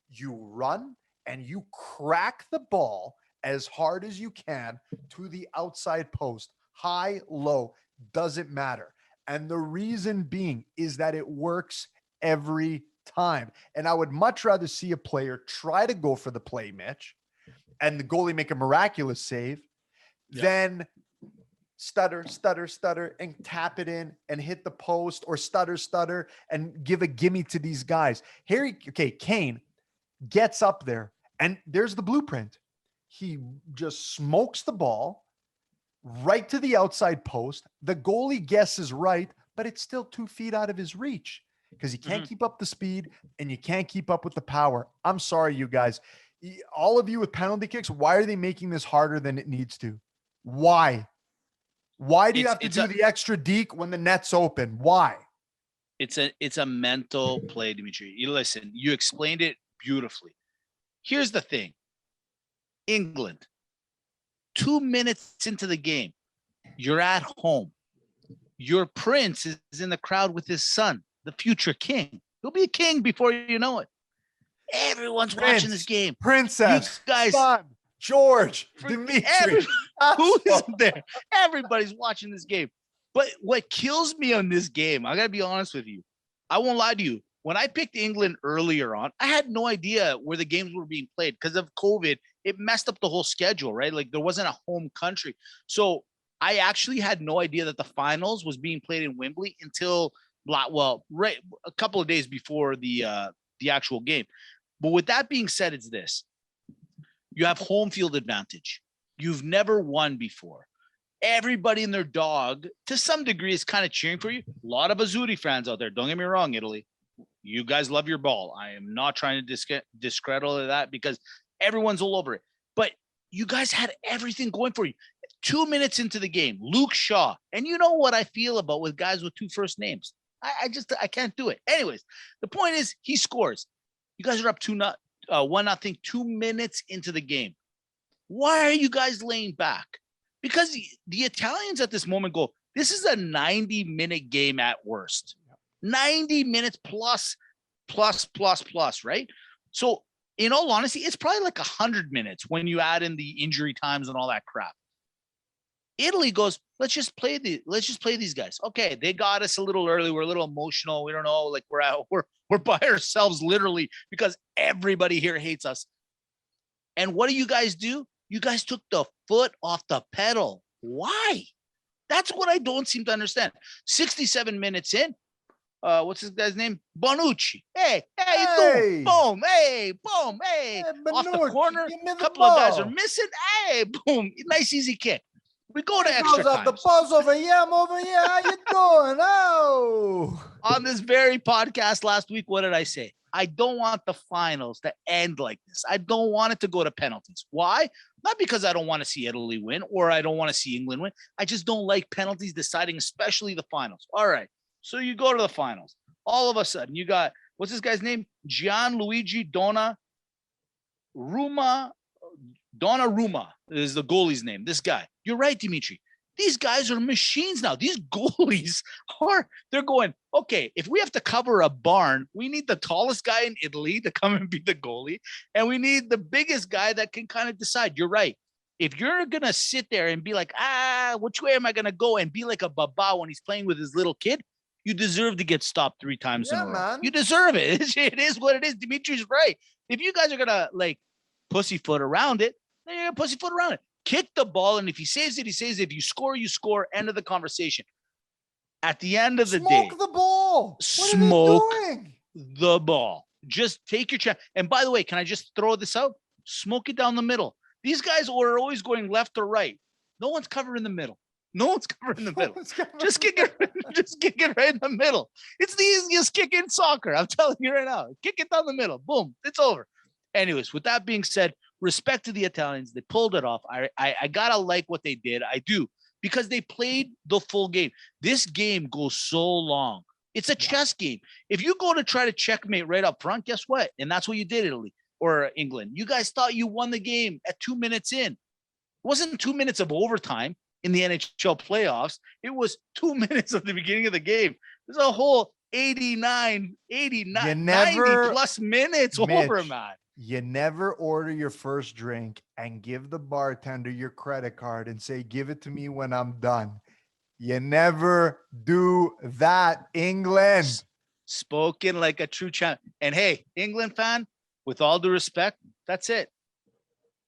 You run and you crack the ball as hard as you can to the outside post, high, low, doesn't matter. And the reason being is that it works every time. And I would much rather see a player try to go for the play, Mitch, and the goalie make a miraculous save than stutter, and tap it in and hit the post, or stutter and give a gimme to these guys. Kane gets up there and there's the blueprint. He just smokes the ball right to the outside post. The goalie guesses right, but it's still 2 feet out of his reach because you can't keep up the speed and you can't keep up with the power. I'm sorry, you guys. All of you with penalty kicks, why are they making this harder than it needs to? Why? Why do you have to do the extra deke when the net's open? Why? It's a mental play, Dimitri. You listen, you explained it beautifully. Here's the thing. England, 2 minutes into the game, you're at home. Your prince is in the crowd with his son, the future king. He'll be a king before you know it. Everyone's watching this game. Princess, you guys, son, George, Dimitri. Who is there? Everybody's watching this game. But what kills me on this game, I got to be honest with you. I won't lie to you. When I picked England earlier on, I had no idea where the games were being played because of COVID. It messed up the whole schedule, right? Like there wasn't a home country. So I actually had no idea that the finals was being played in Wembley until right a couple of days before the actual game. But with that being said, it's this: you have home field advantage. You've never won before. Everybody and their dog, to some degree, is kind of cheering for you. A lot of Azzurri fans out there. Don't get me wrong, Italy. You guys love your ball. I am not trying to discredit that because everyone's all over it. But you guys had everything going for you. 2 minutes into the game, Luke Shaw. And you know what I feel about with guys with two first names. I can't do it. Anyways, the point is he scores. You guys are up 1-0, 2 minutes into the game. Why are you guys laying back? Because the Italians at this moment go, this is a 90-minute game at worst. 90 minutes plus, right? So in all honesty, it's probably like 100 minutes when you add in the injury times and all that crap. Italy goes, let's just play these guys. Okay, they got us a little early. We're a little emotional. We don't know, like we're by ourselves literally because everybody here hates us. And what do? You guys took the foot off the pedal. Why? That's what I don't seem to understand. 67 minutes in, what's this guy's name? Bonucci. Hey, you doing? Boom, boom, off the corner. A couple of guys are missing. Hey, boom, nice easy kick. We go to extra time. The buzz over here. I'm over here. How you doing? Oh. On this very podcast last week, what did I say? I don't want the finals to end like this. I don't want it to go to penalties. Why? Not because I don't want to see Italy win or I don't want to see England win. I just don't like penalties deciding, especially the finals. All right. So you go to the finals. All of a sudden, you got, what's this guy's name? Gianluigi Donnarumma is the goalie's name. This guy. You're right, Dimitri. These guys are machines now. These goalies they're going, okay, if we have to cover a barn, we need the tallest guy in Italy to come and be the goalie. And we need the biggest guy that can kind of decide. You're right. If you're going to sit there and be like, which way am I going to go? And be like a baba when he's playing with his little kid, you deserve to get stopped 3 times in a row. Man. You deserve it. It is what it is. Dimitri's right. If you guys are going to like pussyfoot around it, then you're going to pussyfoot around it. Kick the ball, and if he saves it, he saves it. If you score, you score. End of the conversation. At the end of the day, smoke the ball. Smoke the ball. Just take your chance. And by the way, can I just throw this out? Smoke it down the middle. These guys are always going left or right. No one's covering the middle. Just kick it right in the middle. It's the easiest kick in soccer. I'm telling you right now. Kick it down the middle. Boom. It's over. Anyways, with that being said, respect to the Italians. They pulled it off. I gotta like what they did. I do, because they played the full game. This game goes so long. It's a chess game. If you go to try to checkmate right up front, guess what? And that's what you did, Italy or England. You guys thought you won the game at 2 minutes in. It wasn't 2 minutes of overtime in the NHL playoffs. It was 2 minutes at the beginning of the game. There's a whole 89, 90 plus minutes over, man. You never order your first drink and give the bartender your credit card and say, give it to me when I'm done. You never do that, England. Spoken like a true champ. And hey, England fan, with all due respect, that's it.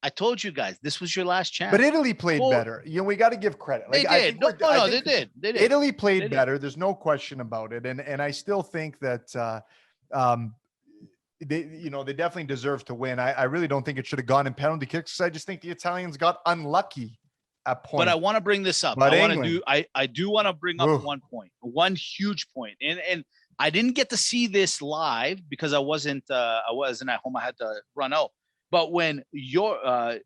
I told you guys, this was your last chance. But Italy played better. You know, we got to give credit. Like, they did. They did. Italy played better. There's no question about it. And I still think that they definitely deserve to win. I really don't think it should have gone in penalty kicks. I just think the Italians got unlucky at point. But I want to bring this up. I do want to bring up one huge point. And I didn't get to see this live because I wasn't at home. I had to run out. But when Giorgio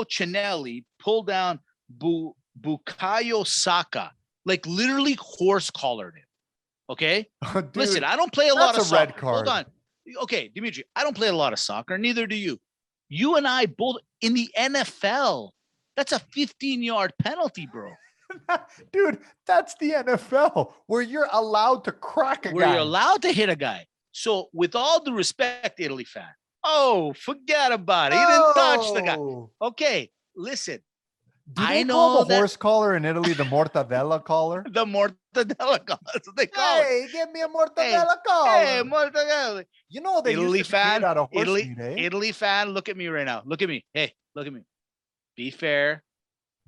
Cinelli pulled down Bukayo Saka, like literally horse collared him. Okay. Dude, listen, I don't play a lot of soccer. Red card. Hold on. Okay, Dimitri, I don't play a lot of soccer. Neither do you. You and I both in the NFL. That's a 15-yard penalty, bro. Dude, that's the NFL where you're allowed to crack a guy. Where you're allowed to hit a guy. So with all due respect, Italy fan. Oh, forget about it. He didn't touch the guy. Okay, listen. I know the horse collar in Italy, the mortadella collar. The mortadella collar. That's what they call it. Hey, give me a mortadella collar. Hey, mortadella. You know they Italy used to fan, out of horse Italy fan, look at me right now. Look at me. Hey, look at me. Be fair.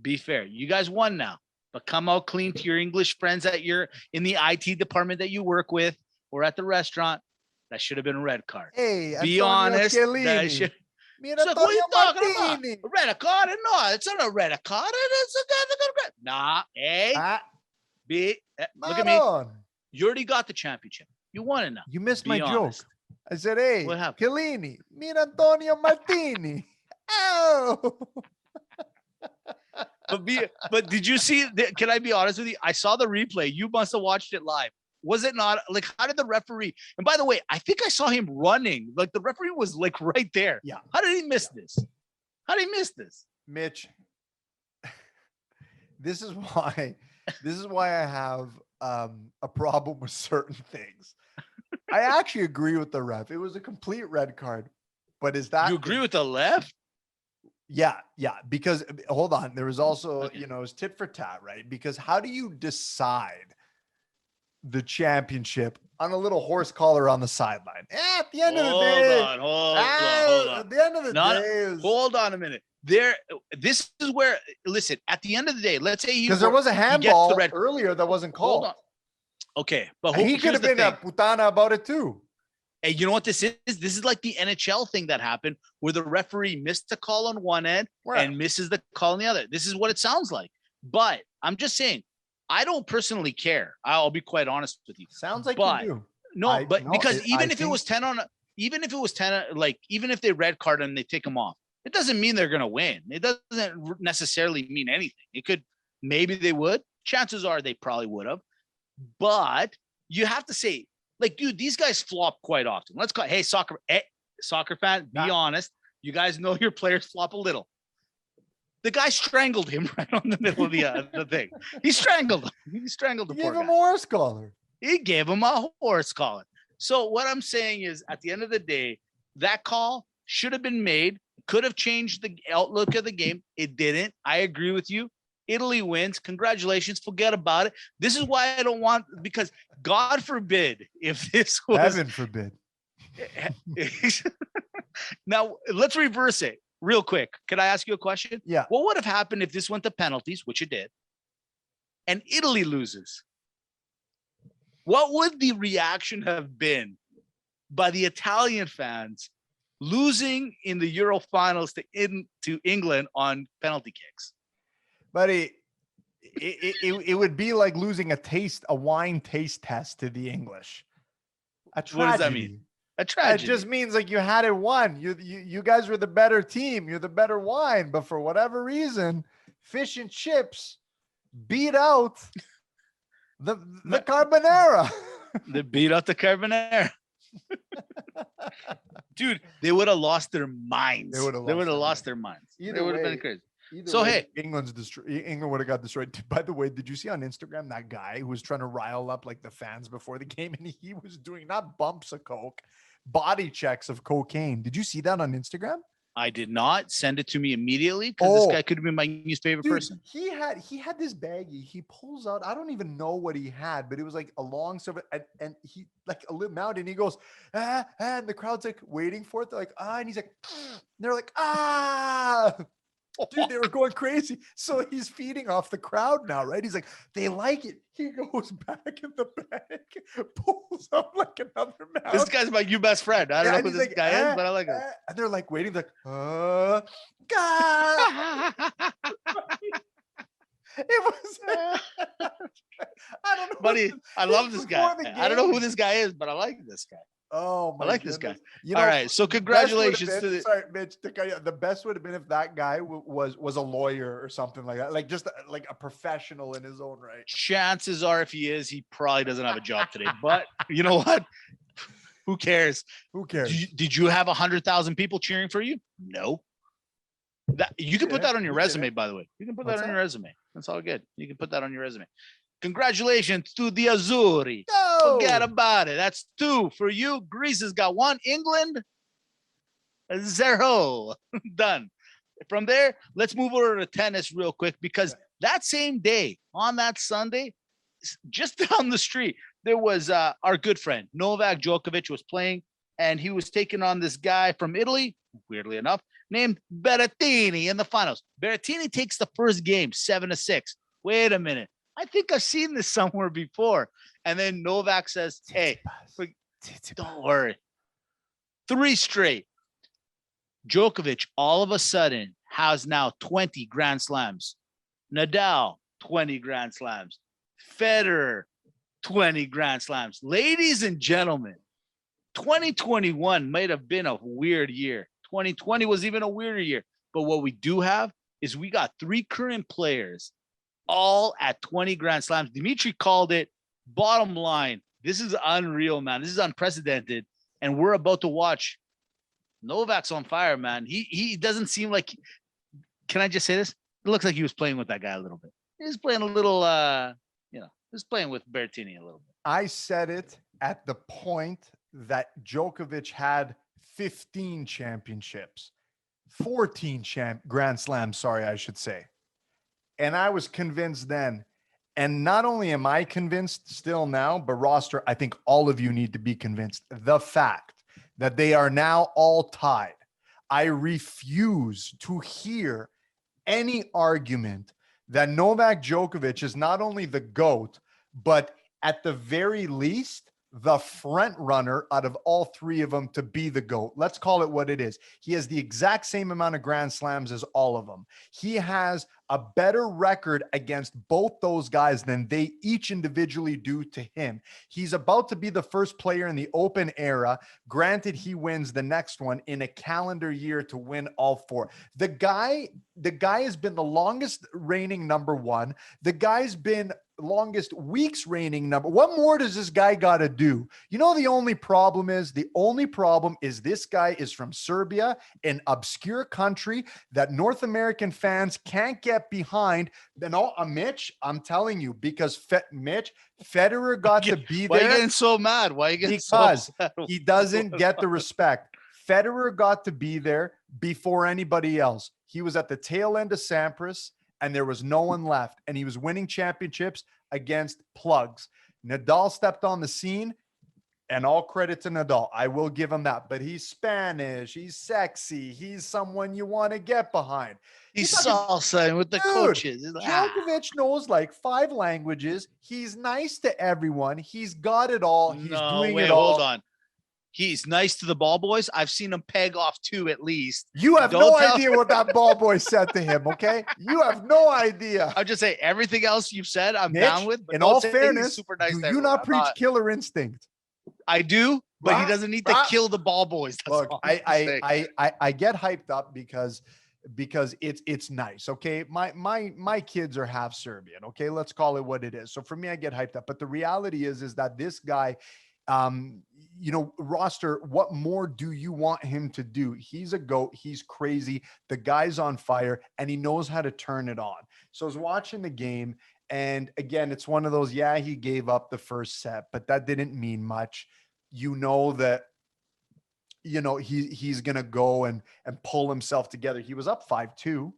Be fair. You guys won now, but come out clean to your English friends that you're in the IT department that you work with or at the restaurant. That should have been a red card. Hey, Be Antonio honest. That Chiellini. should. Mira It's like, what are you Antonio talking Martini. about? A red card? No, it's not a red card. It's a red. Nah, hey, look at me. Maron. You already got the championship. You won it now. You missed Be my honest. joke. I said, hey, What happened? Chiellini. Mira Antonio Martini. Oh. But did you see? Can I be honest with you? I saw the replay. You must have watched it live. Was it not like? How did the referee? And by the way, I think I saw him running. Like the referee was like right there. Yeah. How did he miss this? How did he miss this? Mitch, this is why I have a problem with certain things. I actually agree with the ref. It was a complete red card. But is that You agree with the left? Yeah, because hold on. There was also, Okay. it was tit for tat, right? Because how do you decide the championship on a little horse collar on the sideline? At the end of the day, Hold on. at the end of the day, Hold on a minute. This is where, listen, at the end of the day, let's say because there was a he gets handball the red. earlier that wasn't Hold called. on. Okay, but He could have been a putana about it too. Hey, you know what this is? This is like the NHL thing that happened where the referee missed the call on one end and misses the call on the other. This is what it sounds like. But I'm just saying, I don't personally care. I'll be quite honest with you. Sounds like But you do. No, because even I if it was 10 on, even if it was 10, like even if they red card and they take them off, it doesn't mean they're gonna win. It doesn't necessarily mean anything. It could, maybe they would. Chances are they probably would have. But you have to say, like, dude, these guys flop quite often. Let's go. Hey, soccer fan, be honest. You guys know your players flop a little. The guy strangled him right on the middle of the thing. He strangled him. He strangled the poor guy. Give him a horse collar. He gave him a horse collar. So what I'm saying is, at the end of the day, that call should have been made. Could have changed the outlook of the game. It didn't. I agree with you. Italy wins. Congratulations. Forget about it. This is why I don't want, because God forbid if this was Heaven forbid. Now let's reverse it real quick. Can I ask you a question? Yeah. What would have happened if this went to penalties, which it did, and Italy loses? What would the reaction have been by the Italian fans losing in the Euro finals to England on penalty kicks? Buddy, it would be like losing a wine taste test to the English. A tragedy. What does that mean? A tragedy. It just means like you had it won. You guys were the better team. You're the better wine. But for whatever reason, fish and chips beat out the carbonara. They beat out the carbonara. Dude, they would have lost their minds. They would have lost their minds. It would have been crazy. So hey, England would have got destroyed. By the way, did you see on Instagram that guy who was trying to rile up like the fans before the game, and he was doing not bumps of coke, body checks of cocaine? Did you see that on Instagram? I did not. Send it to me immediately, because this guy could have been my new favorite person. He had this baggie. He pulls out. I don't even know what he had, but it was like a long silver, and he like a little mountain. And he goes, and the crowd's like waiting for it. They're like, and he's like, they're like, Dude, they were going crazy. So he's feeding off the crowd now, right? He's like, they like it. He goes back in the bag, pulls up like another mountain. This guy's my new best friend. I don't know who this guy is, but I like him. And they're like waiting, like, God. It was, I don't know. Buddy, I love this guy. I don't know who this guy is, but I like this guy. Oh, my I like goodness. this guy. You know, all right, so congratulations to the. Sorry, Mitch. The best would have been if that guy was a lawyer or something like that, like just like a professional in his own right. Chances are, if he is, he probably doesn't have a job today. But you know what? Who cares? Who cares? Did you have 100,000 people cheering for you? No. That you can put that on your resume, by the way. You can put that on your resume. That's all good. You can put that on your resume. Congratulations to the Azzurri. No. Forget about it. That's 2 for you. Greece has got 1. England, 0. Done. From there, let's move over to tennis real quick, because that same day, on that Sunday, just down the street, there was our good friend Novak Djokovic was playing, and he was taking on this guy from Italy, weirdly enough, named Berrettini in the finals. Berrettini takes the first game 7-6. Wait a minute. I think I've seen this somewhere before. And then Novak says, hey, don't worry. 3 straight. Djokovic all of a sudden has now 20 Grand Slams. Nadal, 20 Grand Slams. Federer, 20 Grand Slams. Ladies and gentlemen, 2021 might have been a weird year. 2020 was even a weirder year. But what we do have is we got 3 current players all at 20 Grand Slams. Dimitri called it. Bottom line, this is unreal, man. This is unprecedented. And we're about to watch. Novak's on fire, man. He doesn't seem like, can I just say this? It looks like he was playing with that guy a little bit. He was playing a little, he was playing with Berrettini a little bit. I said it at the point that Djokovic had 15 championships, 14 Grand Slams, sorry, I should say. And I was convinced then. And not only am I convinced still now, but roster, I think all of you need to be convinced. The fact that they are now all tied. I refuse to hear any argument that Novak Djokovic is not only the GOAT, but at the very least, the front runner out of all 3 of them to be the GOAT. Let's call it what it is. He has the exact same amount of Grand Slams as all of them. He has a better record against both those guys than they each individually do to him. He's about to be the first player in the Open era. Granted, he wins the next one in a calendar year to win all 4. The guy has been the longest reigning number 1. The guy's been longest weeks reigning number. What more does this guy got to do? You know, the only problem is this guy is from Serbia, an obscure country that North American fans can't get behind. Then Mitch, I'm telling you, because Mitch Federer got to be there. Why are you getting so mad? Why are you getting so upset? He doesn't get the respect. Federer got to be there before anybody else. He was at the tail end of Sampras, and there was no one left, and he was winning championships against plugs. Nadal stepped on the scene, and all credit to Nadal. I will give him that, but he's Spanish. He's sexy. He's someone you want to get behind. He's salsa with the coaches. Djokovic knows like 5 languages. He's nice to everyone. He's got it all. He's doing it all. Hold on. He's nice to the ball boys. I've seen him peg off 2 at least. You have no idea what that ball boy said to him, okay? You have no idea. I'll just say everything else you've said, I'm down with. But in all fairness, super nice do you not preach killer instinct? I do, but he doesn't need to kill the ball boys. That's Look, I get hyped up because it's nice. Okay. My kids are half Serbian. Okay. Let's call it what it is. So for me, I get hyped up, but the reality is that this guy, roster, what more do you want him to do? He's a GOAT. He's crazy. The guy's on fire and he knows how to turn it on. So I was watching the game, and again, it's one of those, he gave up the first set, but that didn't mean much. You know that, he's going to go and pull himself together. He was up 5-2.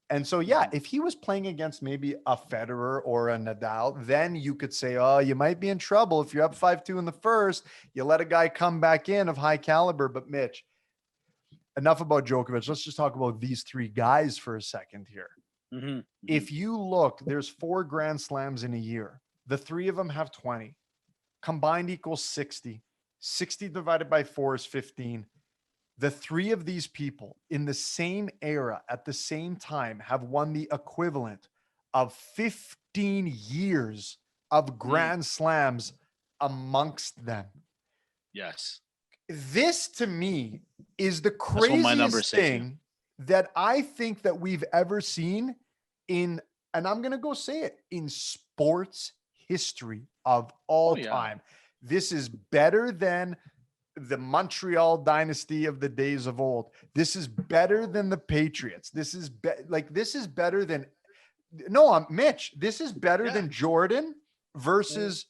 And so, if he was playing against maybe a Federer or a Nadal, then you could say, oh, you might be in trouble. If you're up 5-2 in the first, you let a guy come back in of high caliber. But Mitch, enough about Djokovic. Let's just talk about these 3 guys for a second here. Mm-hmm. If you look, there's 4 Grand Slams in a year. The 3 of them have 20. Combined equals 60. 60 divided by 4 is 15. The 3 of these people in the same era at the same time have won the equivalent of 15 years of Grand Slams amongst them. Yes. This to me is the craziest thing that I think that we've ever seen in, and I'm going to go say it, in sports history of all time. This is better than the Montreal dynasty of the days of old. This is better than the Patriots. This is better than Mitch. This is better than Jordan versus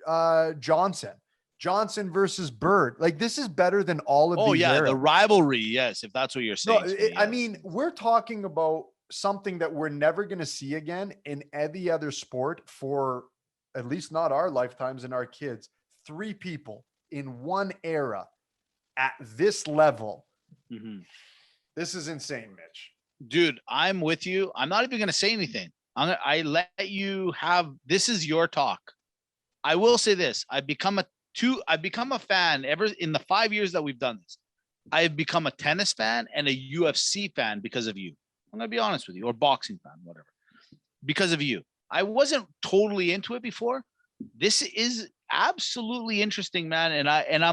Johnson versus Bird. Like, this is better than all of these eras. The rivalry. Yes, if that's what you're saying. No, I mean, we're talking about something that we're never going to see again in any other sport for at least not our lifetimes and our kids. 3 people in one era at this level. Mm-hmm. This is insane, Mitch. Dude, I'm with you. I'm not even going to say anything. I let you have, this is your talk. I will say this. I've become a fan ever in the 5 years that we've done this. I've become a tennis fan and a UFC fan because of you. I'm going to be honest with you, or boxing fan, whatever, because of you. I wasn't totally into it before. This is absolutely interesting, man. And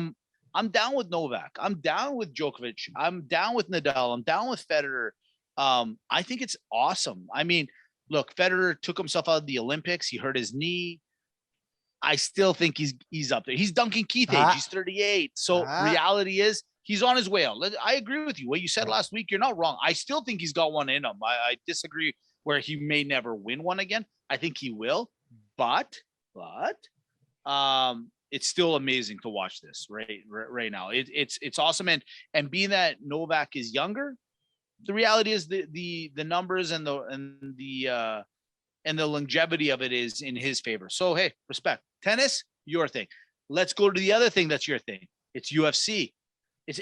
I'm down with Novak. I'm down with Djokovic. I'm down with Nadal. I'm down with Federer. I think it's awesome. I mean, look, Federer took himself out of the Olympics. He hurt his knee. I still think he's up there. He's Duncan Keith age. He's 38. So reality is he's on his way out. I agree with you. What you said last week, you're not wrong. I still think he's got one in him. I disagree where he may never win one again. I think he will, but it's still amazing to watch this right now. It's awesome. And being that Novak is younger, the reality is the numbers and the longevity of it is in his favor. So, hey, respect. Tennis, your thing. Let's go to the other thing that's your thing. It's UFC.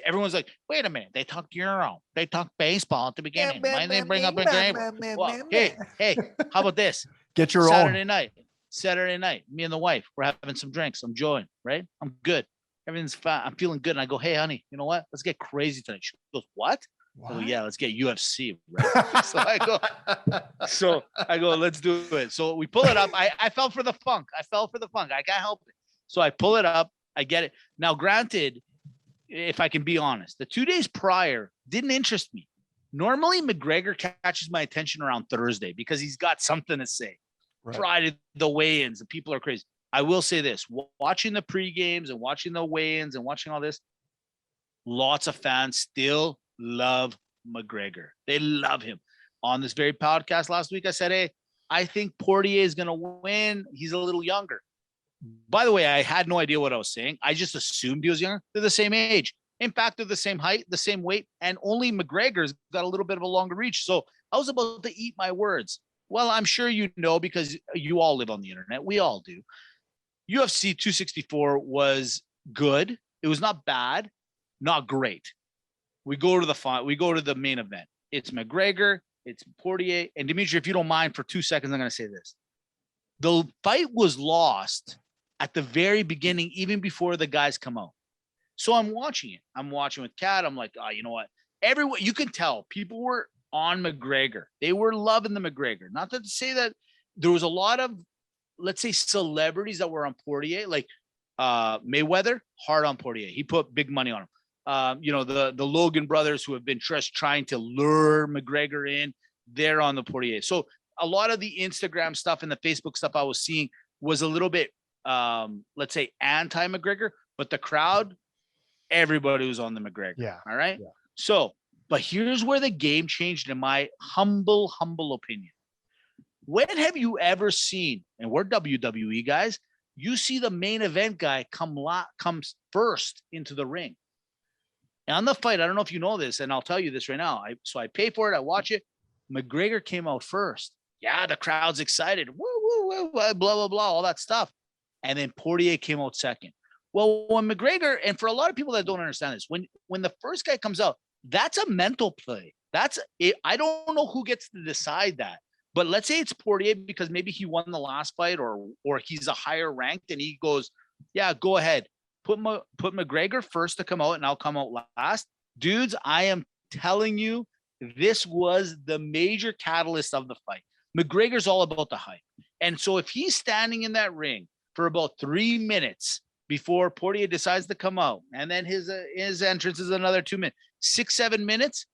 Everyone's like, wait a minute. They talk Euro. They talk baseball at the beginning. Why did they bring up a game? Well, hey, how about this? Get your Saturday own. Saturday night, me and the wife, we're having some drinks. I'm enjoying, right? I'm good. Everything's fine. I'm feeling good. And I go, hey, honey, you know what? Let's get crazy tonight. She goes, what? I go, yeah, let's get UFC. Right? so I go, let's do it. So we pull it up. I fell for the funk. I can't help it. So I pull it up. I get it. Now, granted, if I can be honest, the 2 days prior didn't interest me. Normally, McGregor catches my attention around Thursday because he's got something to say. Right. Friday, the weigh-ins, the people are crazy. I will say this, watching the pre-games and watching the weigh-ins and watching all this, lots of fans still love McGregor. They love him. On this very podcast last week, I said, hey, I think Poirier is going to win. He's a little younger. By the way, I had no idea what I was saying. I just assumed he was younger. They're the same age. In fact, they're the same height, the same weight, and only McGregor's got a little bit of a longer reach. So I was about to eat my words. Well, I'm sure you know because you all live on the internet. We all do. UFC 264 was good. It was not bad, not great. We go to the main event. It's McGregor, it's Poirier, and Dimitri, if you don't mind, for 2 seconds, I'm going to say this. The fight was lost at the very beginning, even before the guys come out. So I'm watching it. I'm watching with Kat. I'm like, oh, you know what? Everyone, you can tell people were on McGregor. They were loving the McGregor. Not to say that there was a lot of, let's say, celebrities that were on Poirier, like Mayweather, hard on Poirier. He put big money on him. The Logan brothers who have been just trying to lure McGregor in, they're on the Poirier. So a lot of the Instagram stuff and the Facebook stuff I was seeing was a little bit, let's say, anti-McGregor, but the crowd, everybody was on the McGregor. Yeah. All right. Yeah. So, but here's where the game changed, in my humble opinion. When have you ever seen, and we're WWE guys, you see the main event guy comes first into the ring. And on the fight, I don't know if you know this, and I'll tell you this right now. So I pay for it. I watch it. McGregor came out first. Yeah, the crowd's excited. Woo, woo, woo, blah, blah, blah, all that stuff. And then Poirier came out second. Well, when McGregor, and for a lot of people that don't understand this, when the first guy comes out, that's a mental play. That's it. I don't know who gets to decide that. But let's say it's Poirier because maybe he won the last fight or he's a higher ranked and he goes, yeah, go ahead. Put McGregor first to come out and I'll come out last. Dudes, I am telling you, this was the major catalyst of the fight. McGregor's all about the hype. And so if he's standing in that ring for about 3 minutes before Poirier decides to come out, and then his entrance is another 2 minutes, 6-7 minutes,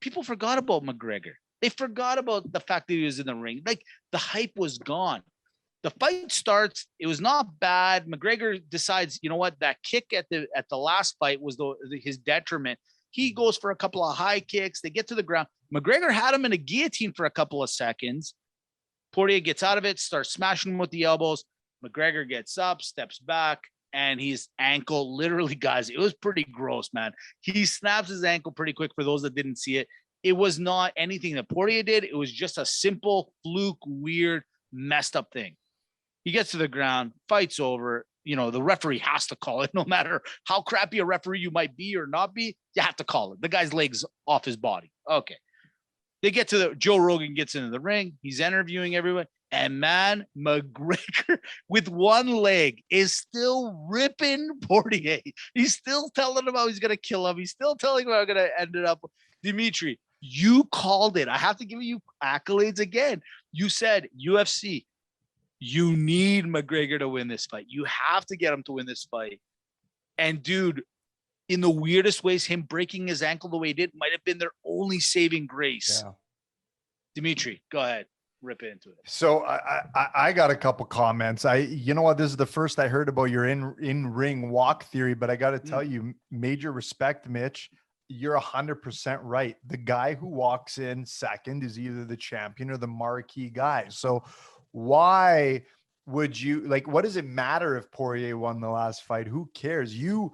people forgot about McGregor. They forgot about the fact that he was in the ring. Like, the hype was gone. The fight starts. It was not bad. McGregor decides, you know what, that kick at the last fight was his detriment. He goes for a couple of high kicks. They get to the ground. McGregor had him in a guillotine for a couple of seconds. Poirier gets out of it, starts smashing him with the elbows. McGregor gets up, steps back, and his ankle literally, guys, it was pretty gross, man. He snaps his ankle pretty quick for those that didn't see it. It was not anything that Poirier did. It was just a simple, fluke, weird, messed up thing. He gets to the ground, fight's over. the referee has to call it, no matter how crappy a referee you might be or not be. You have to call it. The guy's legs off his body. Okay. They get to Joe Rogan gets into the ring. He's interviewing everyone. And man, McGregor with one leg is still ripping Poirier. He's still telling him how he's going to kill him. He's still telling him how I'm going to end it up. Dimitri, you called it. I have to give you accolades again. You said UFC, you need McGregor to win this fight. You have to get him to win this fight. And dude, in the weirdest ways, him breaking his ankle the way he did might have been their only saving grace. Yeah. Dimitri, go ahead. Rip into it. So I got a couple comments. You know what? This is the first I heard about your in ring walk theory, but I got to tell you, major respect, Mitch. You're 100% right. The guy who walks in second is either the champion or the marquee guy. So why would you what does it matter if Poirier won the last fight? Who cares? You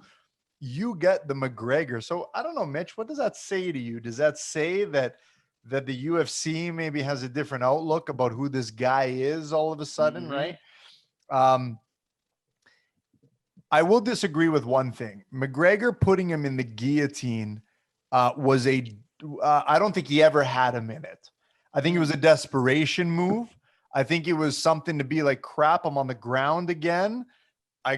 get the McGregor. So I don't know, Mitch, what does that say to you? Does that say that the UFC maybe has a different outlook about who this guy is all of a sudden, right? I will disagree with one thing. McGregor putting him in the guillotine was I don't think he ever had him in it. I think it was a desperation move. I think it was something to be like, crap, I'm on the ground again. I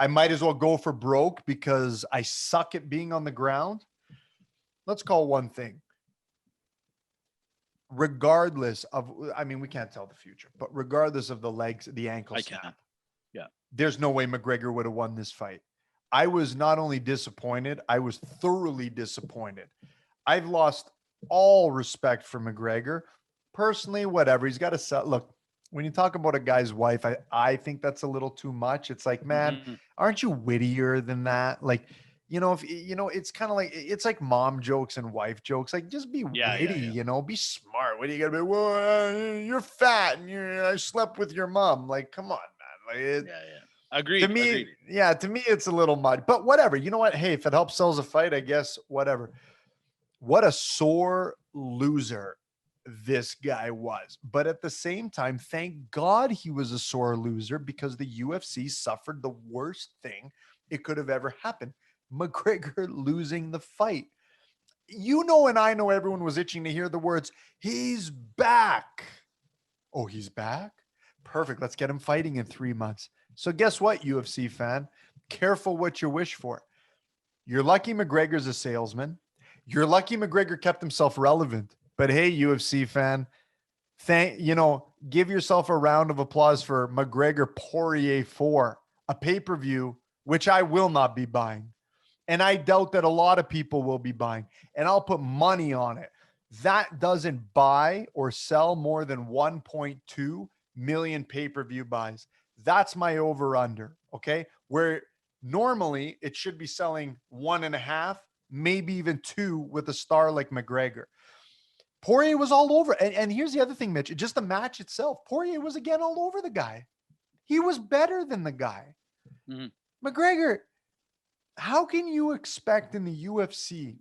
might as well go for broke because I suck at being on the ground. Let's call one thing. Regardless of, we can't tell the future, but regardless of the legs, the ankle snap, there's no way McGregor would have won this fight. I was not only disappointed, I was thoroughly disappointed. I've lost all respect for McGregor. Personally, whatever. He's got to sell. Look, when you talk about a guy's wife, I think that's a little too much. It's like, man, aren't you wittier than that? Like, it's kind of like, it's like mom jokes and wife jokes. Like, just be witty, be smart. What are you going to be? Well, you're fat and I slept with your mom. Like, come on, man. Like, Agreed. To me, it's a little mud, but whatever. You know what? Hey, if it helps sells a fight, I guess, whatever. What a sore loser this guy was. But at the same time, thank God he was a sore loser, because the UFC suffered the worst thing it could have ever happened. McGregor losing the fight. And I know everyone was itching to hear the words, he's back. Oh, he's back? Perfect. Let's get him fighting in 3 months. So guess what, UFC fan? Careful what you wish for. You're lucky McGregor's a salesman. You're lucky McGregor kept himself relevant. But hey, UFC fan, give yourself a round of applause for McGregor Poirier 4, a pay-per-view, which I will not be buying. And I doubt that a lot of people will be buying. And I'll put money on it. That doesn't buy or sell more than 1.2 million pay-per-view buys. That's my over-under, okay? Where normally it should be selling 1.5, maybe even 2 with a star like McGregor. Poirier was all over. And here's the other thing, Mitch. Just the match itself. Poirier was again all over the guy. He was better than the guy. McGregor, how can you expect in the UFC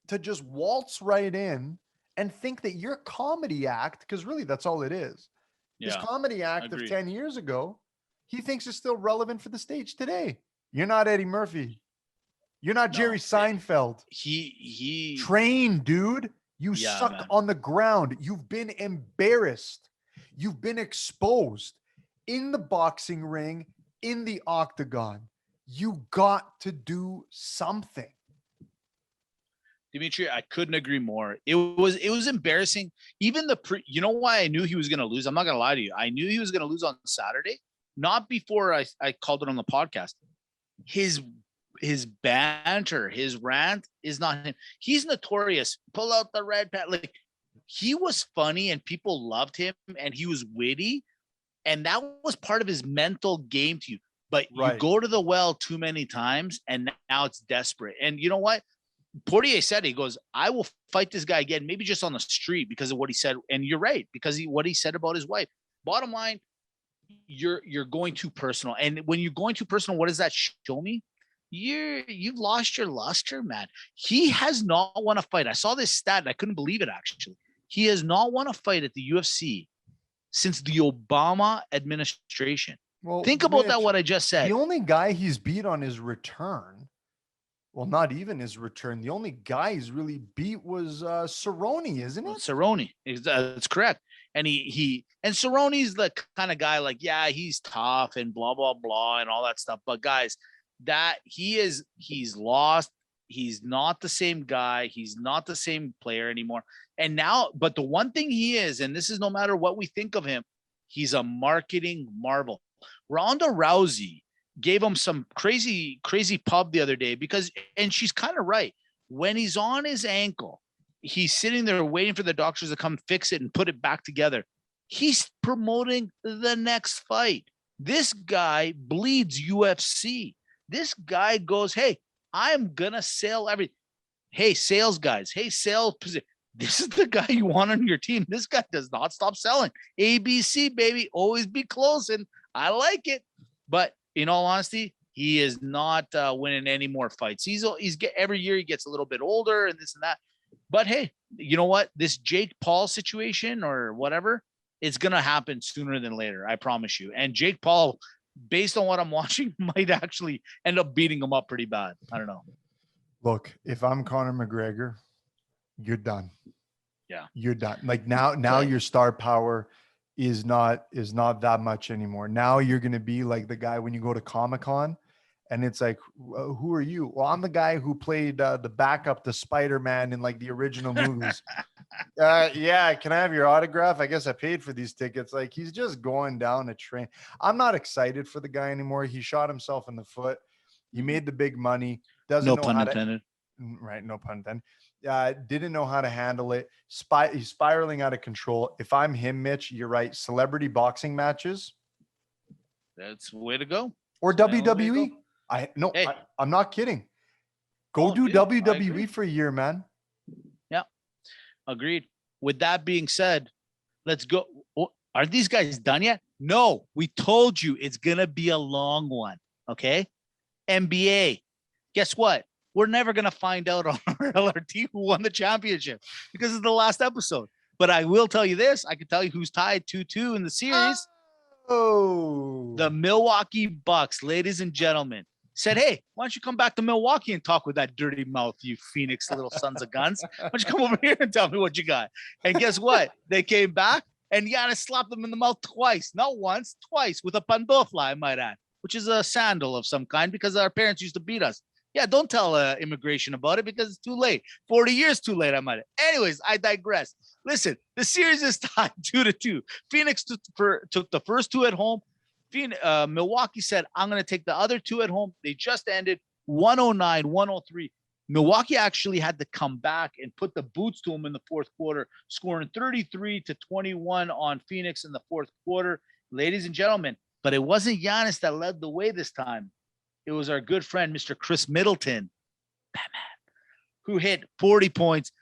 to just waltz right in and think that your comedy act, because really that's all it is. His comedy act of 10 years ago, he thinks is still relevant for the stage today. You're not Eddie Murphy. You're not Jerry Seinfeld. He train, dude. You suck on the ground. You've been embarrassed. You've been exposed in the boxing ring, in the octagon. You got to do something. Dimitri, I couldn't agree more. It was embarrassing. Even you know why I knew he was going to lose? I'm not going to lie to you. I knew he was going to lose on Saturday, not before I called it on the podcast. His banter, his rant is not him. He's notorious. Pull out the red pad. Like, he was funny and people loved him and he was witty. And that was part of his mental game to you. But you go to the well too many times and now it's desperate. And you know what? Poirier said, he goes, I will fight this guy again, maybe just on the street because of what he said. And you're right, because what he said about his wife. Bottom line, you're going too personal. And when you're going too personal, what does that show me? You've lost your luster, man. He has not won a fight. I saw this stat and I couldn't believe it, actually. He has not won a fight at the UFC since the Obama administration. Well, Think about that, Mitch, what I just said. the only guy he's beat on his return, well, not even his return. The only guy he's really beat was Cerrone, isn't it? Cerrone. That's correct. And and Cerrone's the kind of guy like, yeah, he's tough and blah, blah, blah, and all that stuff. But guys, he's lost. He's not the same guy. He's not the same player anymore. And now, but the one thing he is, and this is no matter what we think of him, he's a marketing marvel. Ronda Rousey gave him some crazy pub the other day and she's kind of right. When he's on his ankle, he's sitting there waiting for the doctors to come fix it and put it back together. He's promoting the next fight. This guy bleeds UFC. This guy goes, hey, I'm going to sell everything. Hey, sales guys. Hey, sales position. This is the guy you want on your team. This guy does not stop selling. ABC, baby. Always be closing. I like it. But in all honesty, he is not winning any more fights. Every year he gets a little bit older and this and that. But hey, you know what? This Jake Paul situation or whatever, it's going to happen sooner than later. I promise you. And Jake Paul, based on what I'm watching, might actually end up beating him up pretty bad. I don't know. Look, if I'm Conor McGregor, you're done. Yeah. You're done. Like now your star power is not that much anymore. Now you're going to be like the guy when you go to Comic-Con and it's like, who are you? Well, I'm the guy who played the backup to Spider-Man in like the original movies. Yeah. Can I have your autograph? I guess I paid for these tickets. Like he's just going down a train. I'm not excited for the guy anymore. He shot himself in the foot. He made the big money. Doesn't no know pun how intended. Right. No pun intended. Didn't know how to handle it. He's spiraling out of control. If I'm him, Mitch, you're right. Celebrity boxing matches. That's the way to go. Or WWE. I'm not kidding. Go do WWE for a year, man. Yeah. Agreed. With that being said, let's go. Are these guys done yet? No, we told you it's going to be a long one. Okay. NBA. Guess what? We're never going to find out on RLRT who won the championship because it's the last episode. But I will tell you this. I can tell you who's tied 2-2 in the series. Oh, The Milwaukee Bucks, ladies and gentlemen, said, hey, why don't you come back to Milwaukee and talk with that dirty mouth, you Phoenix little sons of guns? Why don't you come over here and tell me what you got? And guess what? They came back and Giannis slapped them in the mouth twice. Not once, twice with a pandofla, I might add, which is a sandal of some kind because our parents used to beat us. Yeah, don't tell immigration about it because it's too late. 40 years too late, I might add. Anyways, I digress. Listen, the series is tied 2-2. Phoenix took the first two at home. Milwaukee said, I'm going to take the other two at home. They just ended 109-103. Milwaukee actually had to come back and put the boots to them in the fourth quarter, scoring 33-21 on Phoenix in the fourth quarter. Ladies and gentlemen, but it wasn't Giannis that led the way this time. It was our good friend, Mr. Chris Middleton, Batman, who hit 40 points.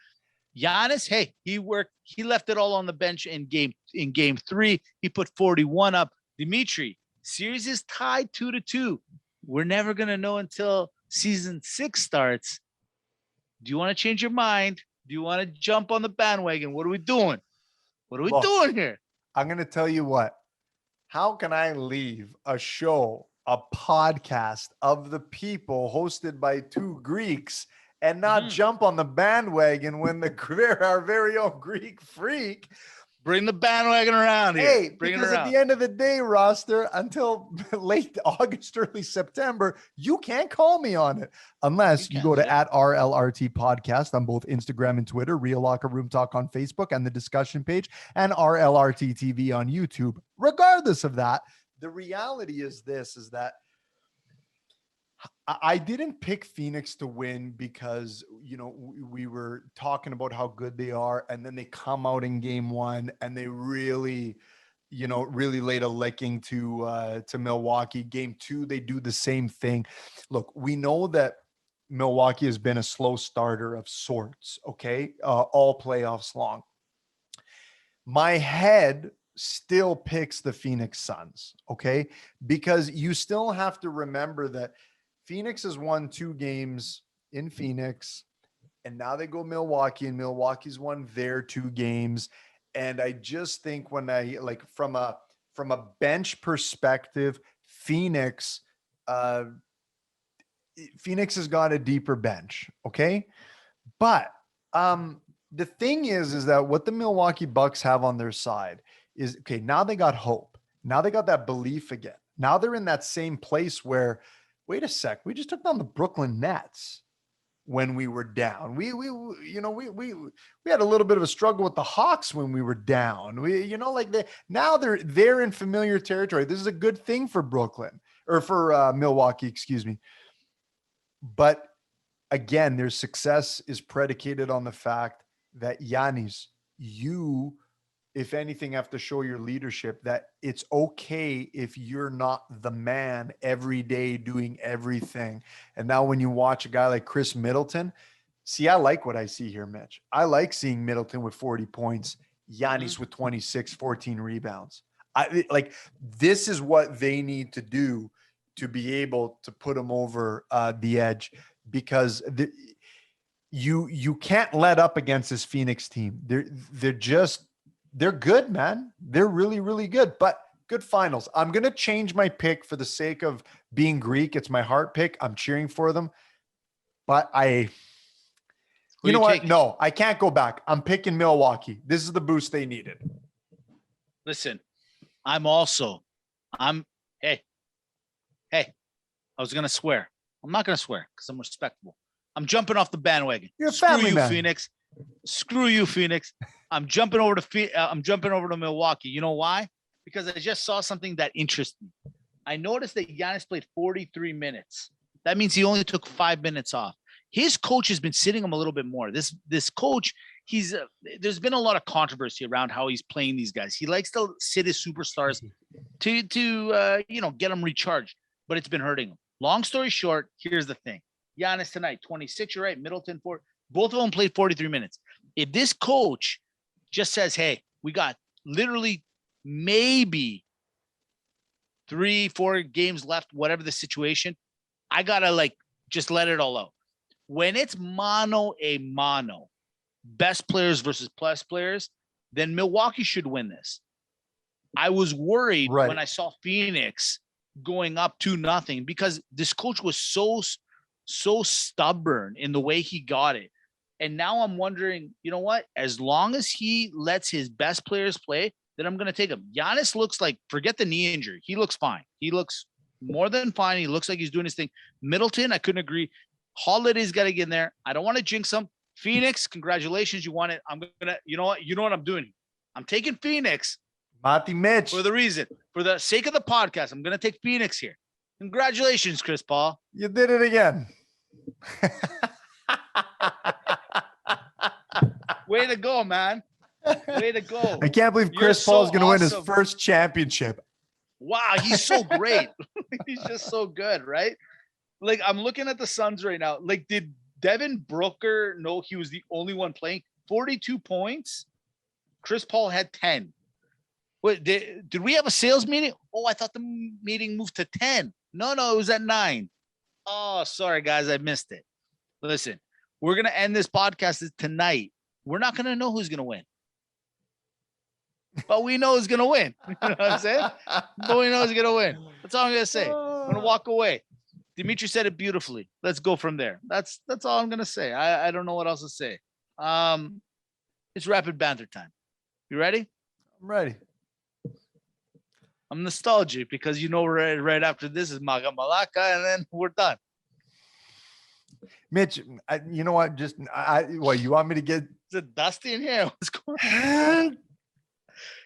Giannis, hey, he left it all on the bench in game 3. He put 41 up. Dimitri, series is tied 2-2. We're never going to know until season 6 starts. Do you want to change your mind? Do you want to jump on the bandwagon? What are we doing? What are we doing here? I'm going to tell you what. How can I leave a show, a podcast of the people hosted by two Greeks and not jump on the bandwagon when our very own Greek freak bring the bandwagon around here. Hey, because at the end of the day, roster, until late August, early September, you can't call me on it unless you go to @RLRT podcast on both Instagram and Twitter, Real Locker Room Talk on Facebook and the discussion page, and RLRT TV on YouTube. Regardless of that, the reality is that I didn't pick Phoenix to win because, we were talking about how good they are. And then they come out in game 1 and they really laid a licking to Milwaukee. Game 2, they do the same thing. Look, we know that Milwaukee has been a slow starter of sorts. Okay. All playoffs long. My head still picks the Phoenix Suns. Okay. Because you still have to remember that Phoenix has won 2 games in Phoenix, and now they go Milwaukee, and Milwaukee's won their 2 games. And I just think when from a bench perspective, Phoenix has got a deeper bench. Okay. But the thing is that what the Milwaukee Bucks have on their side is, okay, now they got hope. Now they got that belief again. Now they're in that same place where, wait a sec, we just took down the Brooklyn Nets when we were down. We had a little bit of a struggle with the Hawks when we were down. Now they're in familiar territory. This is a good thing for Brooklyn, or for Milwaukee, excuse me. But again, their success is predicated on the fact that Giannis, you, if anything, have to show your leadership that it's okay if you're not the man every day doing everything. And now when you watch a guy like Chris Middleton, see, I like what I see here, Mitch. I like seeing Middleton with 40 points, Giannis with 26, 14 rebounds. This is what they need to do to be able to put them over the edge, because you can't let up against this Phoenix team. They're good, man. They're really, really good, but good finals. I'm going to change my pick for the sake of being Greek. It's my heart pick. I'm cheering for them, but you know what? No, I can't go back. I'm picking Milwaukee. This is the boost they needed. Listen, hey, I was going to swear. I'm not going to swear because I'm respectable. I'm jumping off the bandwagon. You're a family man. Phoenix. Screw you, Phoenix. I'm jumping over to Milwaukee. You know why? Because I just saw something that interests me. I noticed that Giannis played 43 minutes. That means he only took 5 minutes off. His coach has been sitting him a little bit more. This coach, there's been a lot of controversy around how he's playing these guys. He likes to sit his superstars to get them recharged, but it's been hurting him. Long story short, here's the thing. Giannis tonight, 26, you're right. Middleton, 4. Both of them played 43 minutes. If this coach just says, hey, we got literally maybe 3-4 games left, whatever the situation, I got to just let it all out. When it's mano a mano, best players versus plus players, then Milwaukee should win this. I was worried when I saw Phoenix going up 2-0 because this coach was so stubborn in the way he got it. And now I'm wondering, you know what? As long as he lets his best players play, then I'm going to take him. Giannis looks like, forget the knee injury. He looks fine. He looks more than fine. He looks like he's doing his thing. Middleton, I couldn't agree. Holiday's got to get in there. I don't want to jinx him. Phoenix, congratulations. You won it. I'm going to, you know what I'm doing? I'm taking Phoenix. Mati Mitch. For the sake of the podcast, I'm going to take Phoenix here. Congratulations, Chris Paul. You did it again. Way to go, man. Way to go. I can't believe Chris Paul is going to win his first championship. Wow, he's so great. He's just so good, right? I'm looking at the Suns right now. Did Devin Booker know he was the only one playing? 42 points. Chris Paul had 10. Wait, did we have a sales meeting? Oh, I thought the meeting moved to 10. No, it was at 9. Oh, sorry, guys. I missed it. Listen, we're going to end this podcast tonight. We're not going to know who's going to win. But we know who's going to win. You know what I'm saying? But we know who's going to win. That's all I'm going to say. I'm going to walk away. Dimitri said it beautifully. Let's go from there. That's all I'm going to say. I don't know what else to say. It's rapid banter time. You ready? I'm ready. I'm nostalgic because right after this is Maga Malaka, and then we're done. Mitch, you know what? You want me to get? Is it dusty in here? What's going on?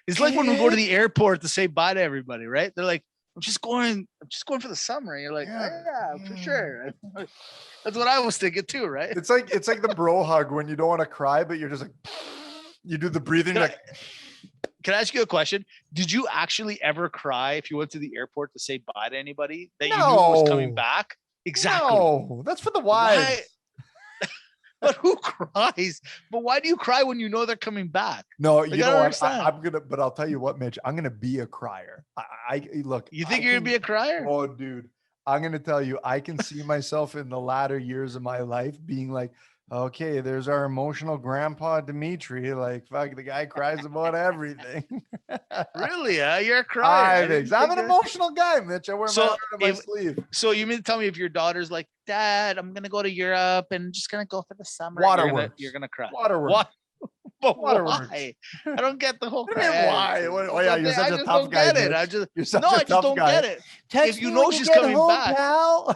It's like when we go to the airport to say bye to everybody, right? They're like, I'm just going for the summer. And you're like, yeah, for sure. That's what I was thinking too, right? It's like the bro hug when you don't want to cry, but you're just like, you do the breathing. Can I ask you a question? Did you actually ever cry if you went to the airport to say bye to anybody that you knew was coming back? Exactly. No, that's for the wives. But who cries? But why do you cry when you know they're coming back? No, you know what? But I'll tell you what, Mitch, I'm gonna be a crier. Look. You think you're gonna be a crier? Oh, dude, I'm gonna tell you, I can see myself in the latter years of my life being like, Okay, there's our emotional grandpa Dimitri. Like, fuck, the guy cries about everything. Really? You're crying. I'm an emotional guy, Mitch. I wear my heart on my if- sleeve. So you mean to tell me if your daughter's like, Dad, I'm gonna go to Europe and just gonna go for the summer, Waterworks. you're gonna cry. Waterworks. What? But Waterworks. why? I don't get the whole What do you mean, why? Oh, yeah, you're such I a just tough don't guy, get it. Mitch. You're such No, a I just tough don't guy. get it. Text If you me know when she's get coming home, back. pal.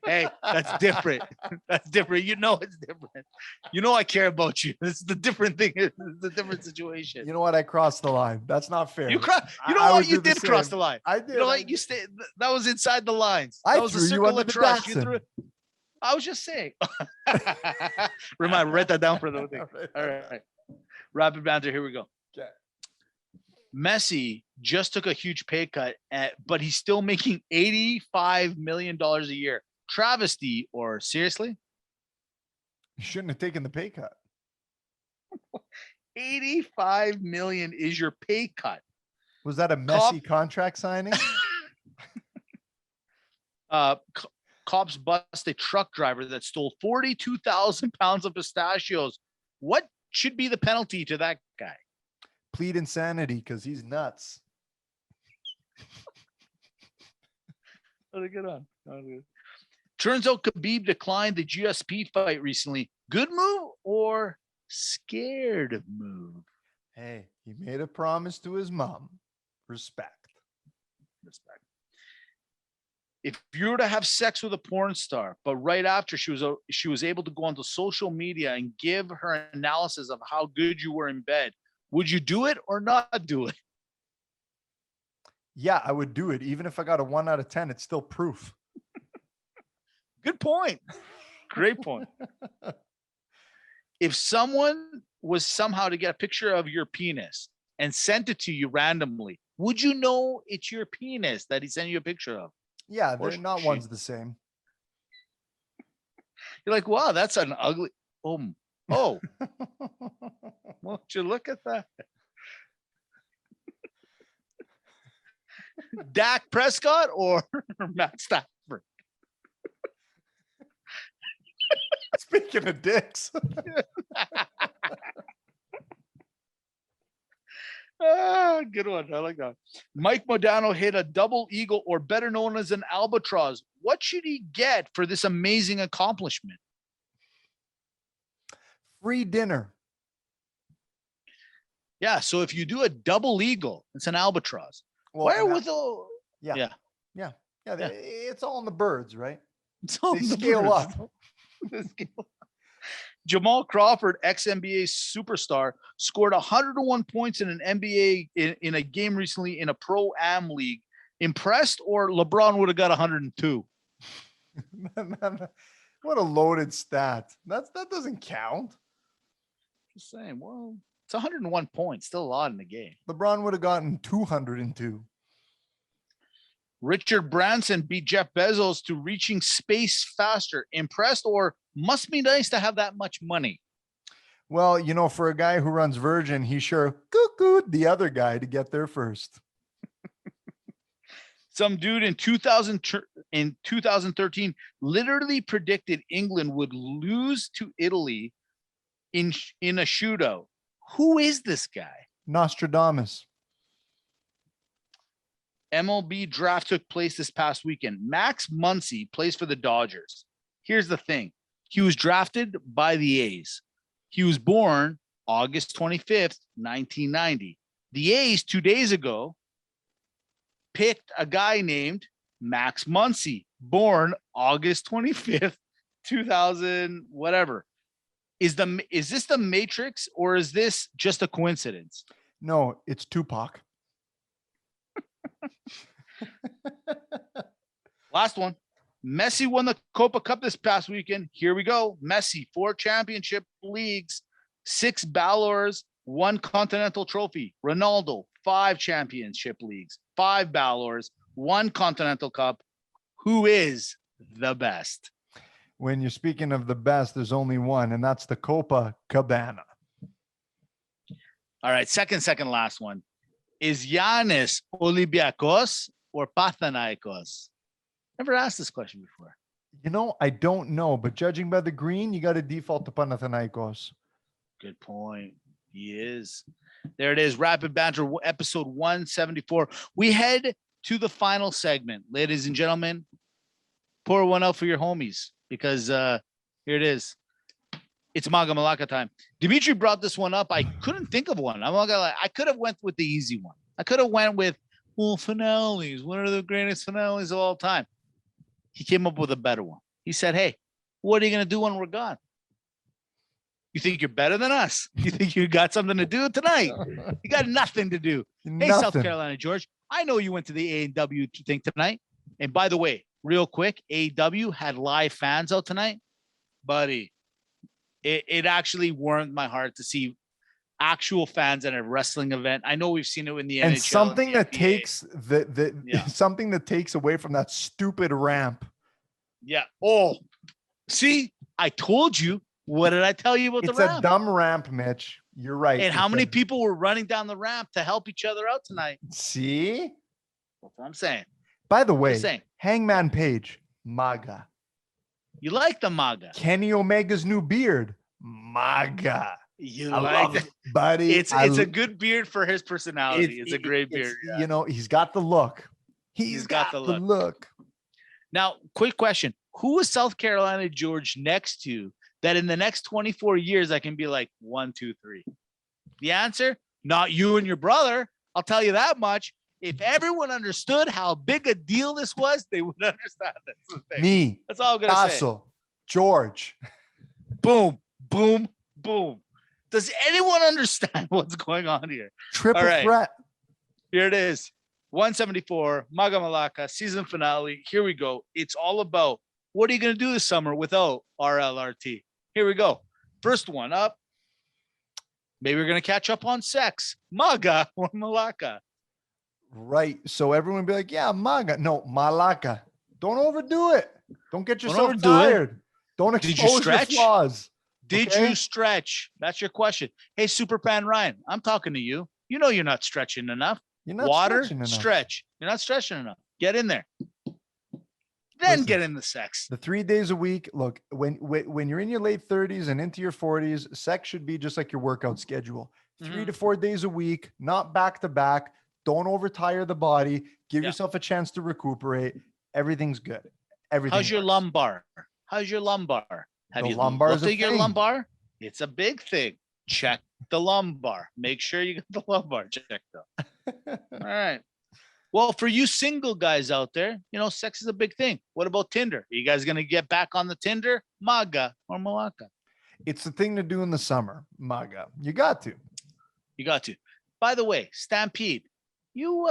Hey, that's different. That's different. You know it's different. You know I care about you. This is the different thing. It's a different situation. You know what? I crossed the line. That's not fair. You know I what? would You do the did cross same. the line. I did. You know what? You stayed. That was inside the lines. I That was a threw you circle under of the trust. You Datsun. threw it. I was just saying. Write that down for the thing. All right. Rapid banter. Here we go. Okay. Messi just took a huge pay cut, but he's still making $85 million a year. Travesty or seriously? You shouldn't have taken the pay cut. 85 million is your pay cut. Was that a messy contract signing? Cops bust a truck driver that stole 42,000 pounds of pistachios. What should be the penalty to that guy? Plead insanity because he's nuts. Get on. Turns out Khabib declined the GSP fight recently. Good move or scared move? Hey, he made a promise to his mom. Respect. If you were to have sex with a porn star, but right after she was able to go onto social media and give her analysis of how good you were in bed, would you do it or not do it? Yeah, I would do it. Even if I got a 1 out of 10, it's still proof. Good point. Great point. If someone was somehow to get a picture of your penis and sent it to you randomly, would you know it's your penis that he sent you a picture of? Yeah, Or they're not she- one's the same. You're like, wow, that's an ugly. Oh, won't you look at that? Dak Prescott or Matt Stafford? Speaking of dicks. Good one. I like that. Mike Modano hit a double eagle, or better known as an albatross. What should he get for this amazing accomplishment? Free dinner. Yeah. So if you do a double eagle, it's an albatross. Well, Where and with all? yeah. It's all in the birds, right? It's all They in the scale birds. up. They scale up. Jamal Crawford, ex-NBA superstar, scored 101 points in an NBA in a game recently in a pro-am league. Impressed, or LeBron would have got 102? What a loaded stat. That doesn't count. Just saying. Well, it's 101 points, still a lot in the game. LeBron would have gotten 202. Richard Branson beat Jeff Bezos to reaching space faster. Impressed, or must be nice to have that much money? Well, you know, for a guy who runs Virgin, he sure cuckooed the other guy to get there first. Some dude in 2013 literally predicted England would lose to Italy in a shootout. Who is this guy? Nostradamus. MLB draft took place this past weekend. Max Muncy plays for the Dodgers. Here's the thing. He was drafted by the A's. He was born August 25th, 1990. The A's 2 days ago picked a guy named Max Muncy, born August 25th, 2000, whatever. Is this the Matrix, or is this just a coincidence? No, it's Tupac. Last one. Messi won the Copa Cup this past weekend. Here we go. Messi, 4 championship leagues, 6 Ballors, 1 continental trophy. Ronaldo, 5 championship leagues, 5 Ballors, 1 continental cup. Who is the best? When you're speaking of the best, there's only one, and that's the Copa Cabana. All right, second last one. Is Giannis Olympiacos or Panathinaikos? Never asked this question before. You know, I don't know, but judging by the green, you got to default to Panathinaikos. Good point. He is. There it is. Rapid Banter episode 174. We head to the final segment. Ladies and gentlemen, pour one out for your homies because here it is. It's Maga Malaka time. Dimitri brought this one up. I couldn't think of one. I'm not gonna lie. I could have went with the easy one. I could have went with, well, finales. What are the greatest finales of all time? He came up with a better one. He said, hey, what are you going to do when we're gone? You think you're better than us? You think you got something to do tonight? You got nothing to do. Hey, South Carolina, George, I know you went to the A&W thing tonight. And by the way, real quick, A&W had live fans out tonight. Buddy, it actually warmed my heart to see actual fans at a wrestling event. I know we've seen it in the NHL. And something that takes something that takes away from that stupid ramp. Yeah. Oh, see, I told you. What did I tell you about the ramp? It's a dumb ramp, Mitch. You're right. And how many people were running down the ramp to help each other out tonight? See? That's what I'm saying. By the way, Hangman Page, Maga. You like the Maga? Kenny Omega's new beard, Maga. You like it, buddy? It's a good beard for his personality. It's a great beard. Yeah. You know, he's got the look. He's got the look. Now, quick question: who is South Carolina George next to that in the next 24 years I can be like 1, 2, 3? The answer: not you and your brother. I'll tell you that much. If everyone understood how big a deal this was, they would understand this. Me. That's all I'm gonna say. George. Boom, boom, boom. Does anyone understand what's going on here? Triple threat. Here it is. 174, Maga Malaka, season finale. Here we go. It's all about what are you going to do this summer without RLRT? Here we go. First one up. Maybe we're going to catch up on sex. Maga or Malaka? Right. So everyone be like, yeah, Maga. No, Malaka. Don't overdo it. Don't get yourself tired. Don't expose your flaws. Did you stretch? That's your question. Hey, Superpan Ryan, I'm talking to you. You know you're not stretching enough. You're not stretch. You're not stretching enough. Get in there. Then get in the sex. The 3 days a week. Look, when you're in your late 30s and into your 40s, sex should be just like your workout schedule. 3 to 4 days a week, not back to back. Don't overtire the body. Give yourself a chance to recuperate. Everything's good. How's your lumbar? How's your lumbar? Have you looked at your lumbar? It's a big thing. Check the lumbar. Make sure you get the lumbar checked out. All right. Well, for you single guys out there, you know, sex is a big thing. What about Tinder? Are you guys going to get back on the Tinder? Maga or Malaka? It's the thing to do in the summer, Maga. You got to. You got to. By the way, Stampede, you,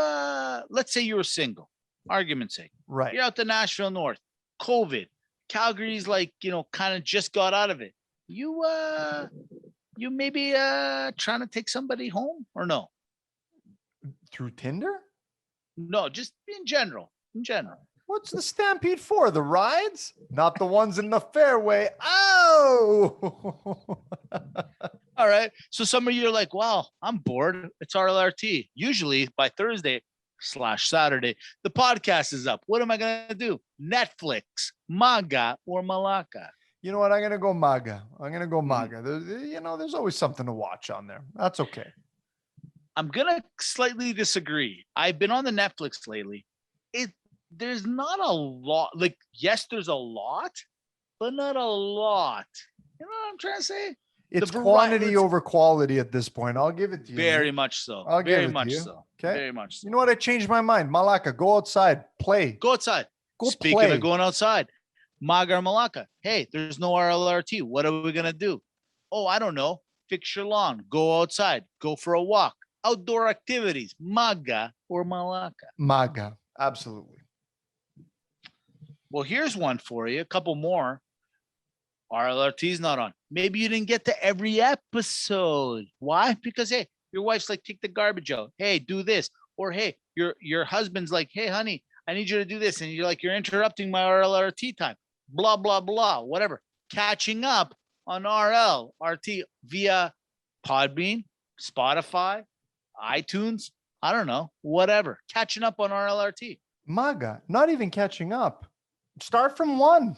let's say you were single, argument's sake. Right. You're out to Nashville North, COVID. Calgary's like, you know, kind of just got out of it. You maybe trying to take somebody home or no? Through Tinder? No, just in general. In general. What's the Stampede for? The rides? Not the ones in the fairway. Oh! All right. So some of you are like, wow, I'm bored. It's RLRT. Usually by Thursday/Saturday, the podcast is up. What am I going to do? Netflix, Maga, or Malaka? You know what? I'm going to go Maga. There's always something to watch on there. That's okay. I'm going to slightly disagree. I've been on the Netflix lately. There's not a lot. Like, yes, there's a lot, but not a lot. You know what I'm trying to say? It's quantity over quality at this point. I'll give it to you. Very much so. I'll give it to you. Okay. Very much so. You know what? I changed my mind. Malaka, go outside. Play. Go outside. Speaking of going outside, Maga or Malaka. Hey, there's no RLRT. What are we going to do? Oh, I don't know. Fix your lawn. Go outside. Go for a walk. Outdoor activities. Maga or Malaka? Maga. Absolutely. Well, here's one for you. A couple more. RLRT's not on. Maybe you didn't get to every episode. Why? Because, hey, your wife's like, take the garbage out. Hey, do this. Or, hey, your husband's like, hey, honey, I need you to do this. And you're like, you're interrupting my RLRT time. Blah, blah, blah, whatever. Catching up on RLRT via Podbean, Spotify, iTunes. I don't know. Whatever. Catching up on RLRT. Maga, not even catching up. Start from 1.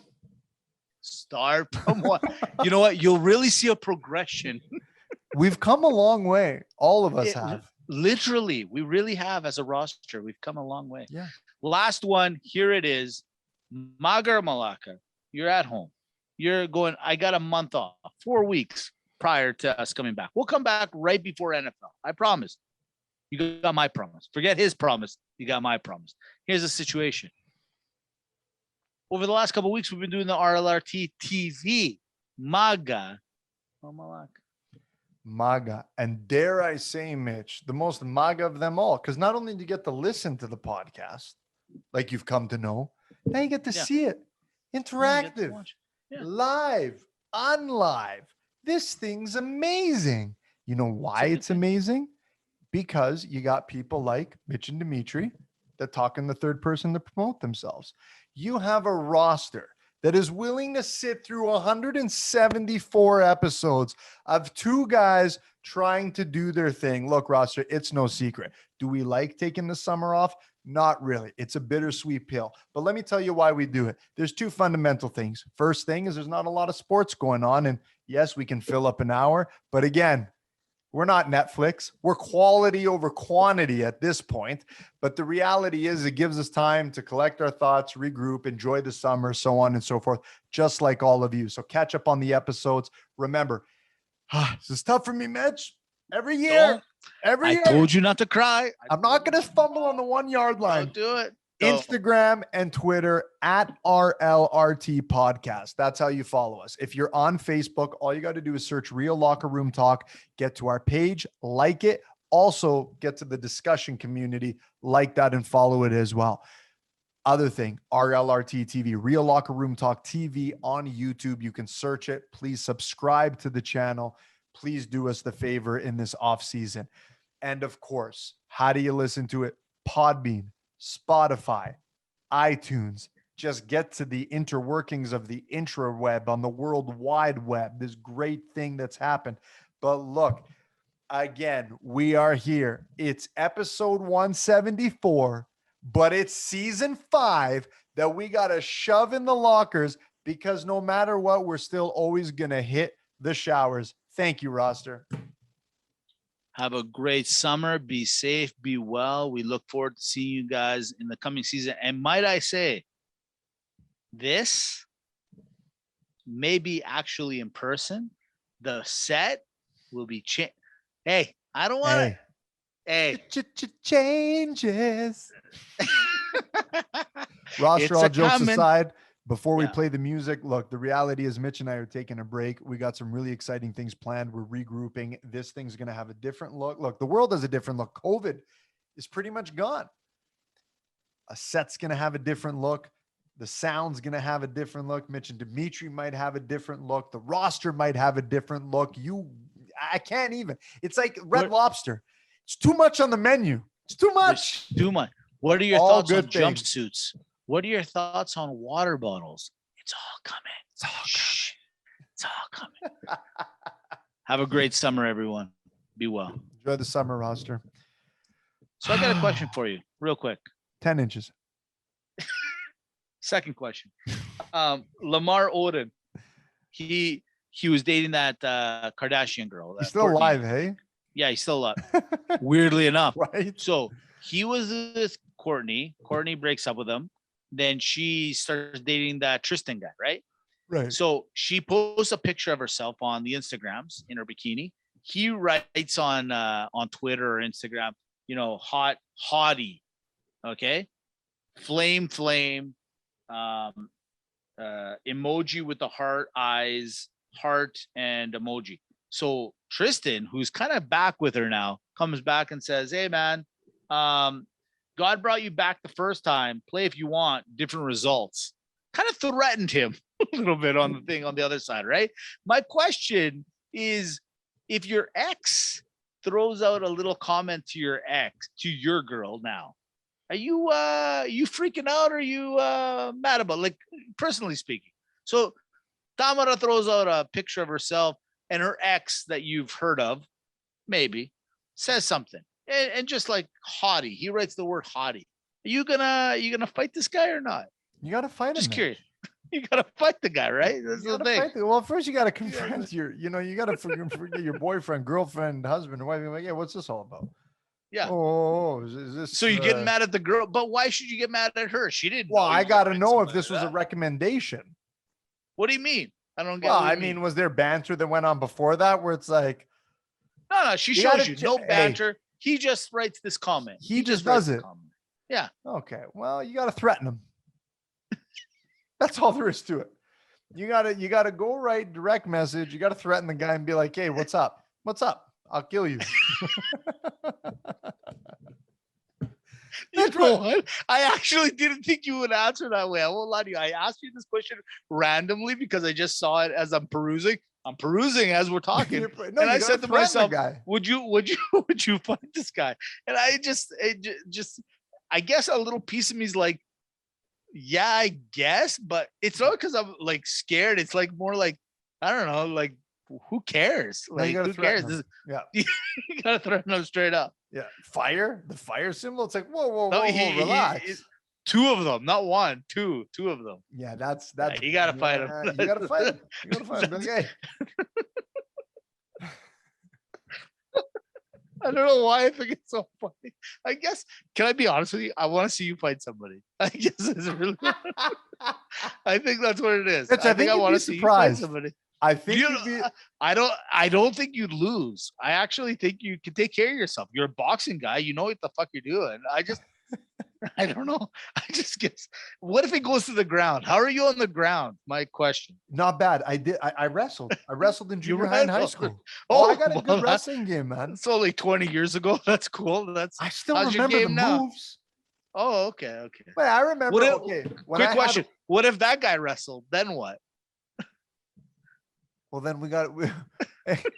start from one. You know what? You'll really see a progression. We've come a long way. All of us have. Literally, we really have as a roster. We've come a long way. Yeah. Last one. Here it is. Maga or Malaka, you're at home. You're going, I got a month off, 4 weeks prior to us coming back. We'll come back right before NFL. I promise. You got my promise. Forget his promise. You got my promise. Here's the situation. Over the last couple of weeks, we've been doing the RLRT TV. Maga or Malaka? Maga. And dare I say, Mitch, the most Maga of them all. Because not only do you get to listen to the podcast, like you've come to know, now you get to see it. Interactive. Live. On live. This thing's amazing. You know why it's amazing? Because you got people like Mitch and Dimitri that talk in the third person to promote themselves. You have a roster that is willing to sit through 174 episodes of two guys trying to do their thing. Look, roster, it's no secret. Do we like taking the summer off? Not really. It's a bittersweet pill. But let me tell you why we do it. There's two fundamental things. First thing is there's not a lot of sports going on. And yes, we can fill up an hour. But again, we're not Netflix. We're quality over quantity at this point. But the reality is it gives us time to collect our thoughts, regroup, enjoy the summer, so on and so forth, just like all of you. So catch up on the episodes. Remember, this is tough for me, Mitch. Every year. I told you not to cry. I'm not going to fumble on the 1 yard line. Don't do it. Instagram and Twitter at RLRT Podcast. That's how you follow us. If you're on Facebook, all you got to do is search Real Locker Room Talk, get to our page, like it. Also get to the discussion community, like that and follow it as well. Other thing, RLRT TV, Real Locker Room Talk TV on YouTube. You can search it. Please subscribe to the channel. Please do us the favor in this off season. And of course, how do you listen to it? Podbean, Spotify, iTunes. Just get to the interworkings of the intraweb on the World Wide Web, this great thing that's happened. But look, again, we are here. It's episode 174, but it's season 5 that we got to shove in the lockers because no matter what, we're still always going to hit the showers. Thank you, roster. Have a great summer. Be safe. Be well. We look forward to seeing you guys in the coming season. And might I say, this may be actually in person. The set will be changed. Hey, I don't want to. Hey, changes. Roster, all jokes aside, before we play the music, look, the reality is Mitch and I are taking a break. We got some really exciting things planned. We're regrouping. This thing's going to have a different look. Look, the world has a different look. COVID is pretty much gone. A set's going to have a different look. The sound's going to have a different look. Mitch and Dimitri might have a different look. The roster might have a different look. I can't even. It's like Red Lobster. It's too much on the menu. It's too much. Too much. What are your thoughts on jumpsuits? What are your thoughts on water bottles? It's all coming. It's all coming. It's all coming. Have a great summer, everyone. Be well. Enjoy the summer, roster. So I got a question for you, real quick. 10 inches. Second question. Lamar Odom. He was dating that Kardashian girl. He's still alive, hey? Yeah, he's still alive. Weirdly enough. Right. So he was with Courtney. Courtney breaks up with him. Then she starts dating that Tristan guy, right? Right. So she posts a picture of herself on the Instagrams in her bikini. He writes on Twitter or Instagram, hottie, okay? Flame, emoji with the heart eyes, heart and emoji. So Tristan, who's kind of back with her now, comes back and says, "Hey man, God brought you back the first time. Play if you want, different results." Kind of threatened him a little bit on the thing on the other side, right? My question is, if your ex throws out a little comment to your girl now, are you freaking out? Or are you mad about, like, personally speaking? So Tamara throws out a picture of herself and her ex that you've heard of, maybe, says something. And just like hottie, he writes the word hottie. Are you gonna fight this guy or not? You gotta fight him. Just curious. You gotta fight the guy, right? That's You the gotta thing. fight well, first you gotta confront you gotta forget your boyfriend, girlfriend, husband, or wife. You're like, yeah, what's this all about? Yeah. Oh, is this? So you're getting mad at the girl, but why should you get mad at her? She didn't. Well, know you I could gotta find know if somebody this was a like that. recommendation. What do you mean? I don't get. Well, what I you mean, was there banter that went on before that where it's like, no. She you shows gotta you ch- no hey. banter. He just writes this comment. He just writes does the it. comment. Yeah. okay, well, you gotta threaten him. That's all there is to it. You gotta go right direct message. You gotta threaten the guy and be like, hey, what's up? What's up? I'll kill you. You know what? I actually didn't think you would answer that way. I won't lie to you. I asked you this question randomly because I just saw it as I'm perusing. I'm perusing as we're talking. No, and I you said gotta to threaten myself, the guy. would you fight this guy? And I just I guess a little piece of me is like, yeah, I guess, but it's not because I'm like scared. It's like more like, I don't know, like who cares? No, you Like gotta who cares? threaten him. Yeah. You gotta threaten him straight up. Yeah. The fire symbol. It's like, No, relax. two of them, not one, two of them. Yeah, that's Yeah, you gotta fight him. You gotta fight him. You gotta fight him. Be like, hey. I don't know why I think it's so funny. I guess, can I be honest with you? I want to see you fight somebody. I guess it's really. I think that's what it is. Mitch, I think I you'd want be to see you fight surprised. somebody. I think You you'd be. I don't think you'd lose. I actually think you can take care of yourself. You're a boxing guy. You know what the fuck you're doing. I don't know. I just guess. What if it goes to the ground? How are you on the ground? My question. Not bad. I wrestled. I wrestled in You junior high and high wrestled. school. Oh, I got a well, good wrestling game, man. It's only 20 years ago. That's cool. I still how's your remember the game now? moves. Oh, okay. But I remember. What if- Okay. When Quick I had- question. What if that guy wrestled? Then what? well, then we got.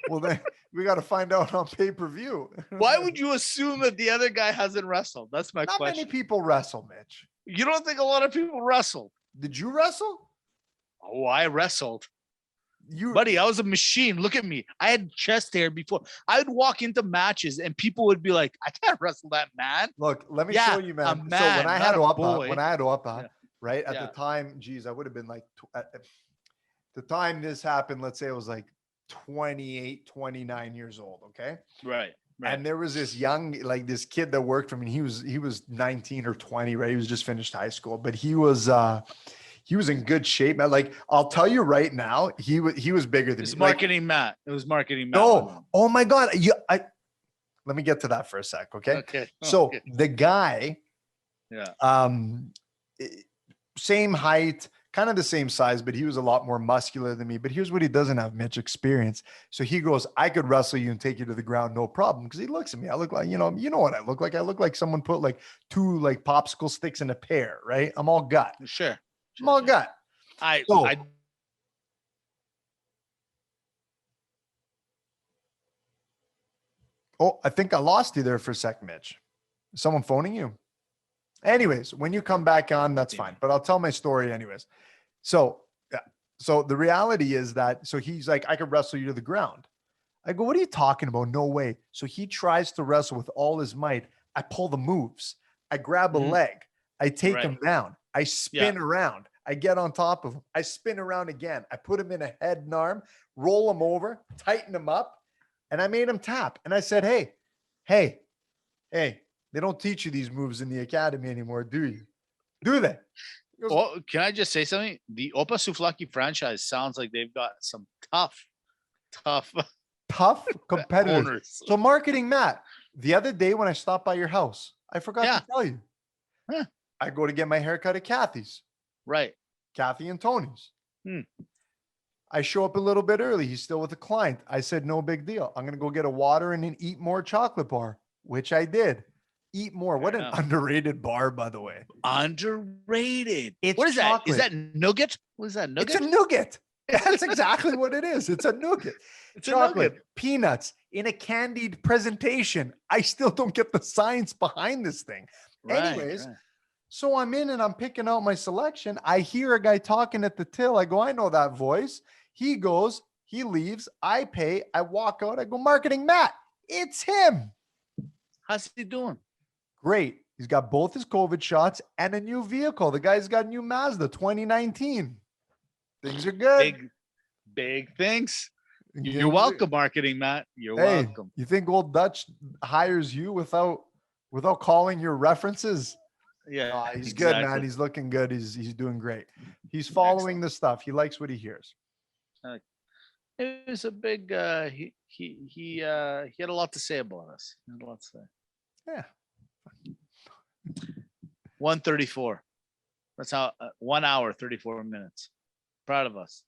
Well, then we got to find out on pay-per-view. Why would you assume that the other guy hasn't wrestled? That's my Not question. many people wrestle, Mitch. You don't think a lot of people wrestle? Did you wrestle? Oh, I wrestled. You, Buddy, I was a machine. Look at me. I had chest hair before. I would walk into matches and people would be like, I can't wrestle that man. Look, let me Yeah, show you, man. a So man, when I not had a Opa, boy. Yeah. Right at Yeah. the time, geez, I would have been like, at the time this happened, let's say it was like 28, 29 years old. Okay. Right. And there was this this kid that worked for me. He was 19 or 20, right? He was just finished high school, but he was in good shape. Man. Like, I'll tell you right now, he was bigger than It's me. marketing Matt. It was marketing Matt. No. Oh my God. Let me get to that for a sec. Okay. Okay. So Okay. the guy, Yeah. same height, kind of the same size, but he was a lot more muscular than me. But here's what he doesn't have, Mitch, experience. So he goes, I could wrestle you and take you to the ground, no problem. Because he looks at me. I look like, you know what I look like. I look like someone put like two like popsicle sticks in a pear, right? I'm all gut. Sure. I'm all gut. So- Oh, I think I lost you there for a sec, Mitch. Is someone phoning you? Anyways, when you come back on, that's fine. But I'll tell my story anyways. So, yeah. So the reality is that, so he's like, I could wrestle you to the ground. I go, what are you talking about? No way. So he tries to wrestle with all his might. I pull the moves. I grab a leg. I take him down. I spin around. I get on top of him. I spin around again. I put him in a head and arm, roll him over, tighten him up. And I made him tap. And I said, hey, they don't teach you these moves in the academy anymore, do you? Do they? He goes, Well, can I just say something? The Opa Souflaki franchise sounds like they've got some tough tough competitors. owners. So marketing, Matt, the other day when I stopped by your house, I forgot to tell you. Huh. I go to get my haircut at Kathy's. Right. Kathy and Tony's. I show up a little bit early. He's still with a client. I said, no big deal. I'm going to go get a water and an Eat More chocolate bar, which I did. Eat More. What an underrated bar, by the way. Underrated. It's what is chocolate. that? Is that nougat? What is that? Nougat? It's a nougat. That's exactly what it is. It's a nougat. It's Chocolate, a nougat. peanuts in a candied presentation. I still don't get the science behind this thing. Anyways, so I'm in and I'm picking out my selection. I hear a guy talking at the till. I go, I know that voice. He goes, he leaves. I pay. I walk out. I go, marketing Matt. It's him. How's he doing? Great. He's got both his COVID shots and a new vehicle. The guy's got a new Mazda 2019. Things are good. Big things. Things You're are- welcome, marketing, Matt. You're Hey, welcome. you think Old Dutch hires you without calling your references? Yeah, He's good, man. exactly. He's looking good. He's doing great. He's following the stuff. He likes what he hears. It was a big. He had a lot to say about us. He had a lot to say. Yeah. 134. That's how 1 hour 34 minutes. Proud of us.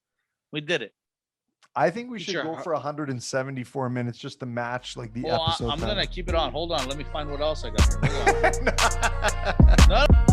We did it. I think we should Sure. go for 174 minutes just to match like the Well, episode. I'm gonna times. keep it on. Hold on. Let me find what else I got here. Hold on. No.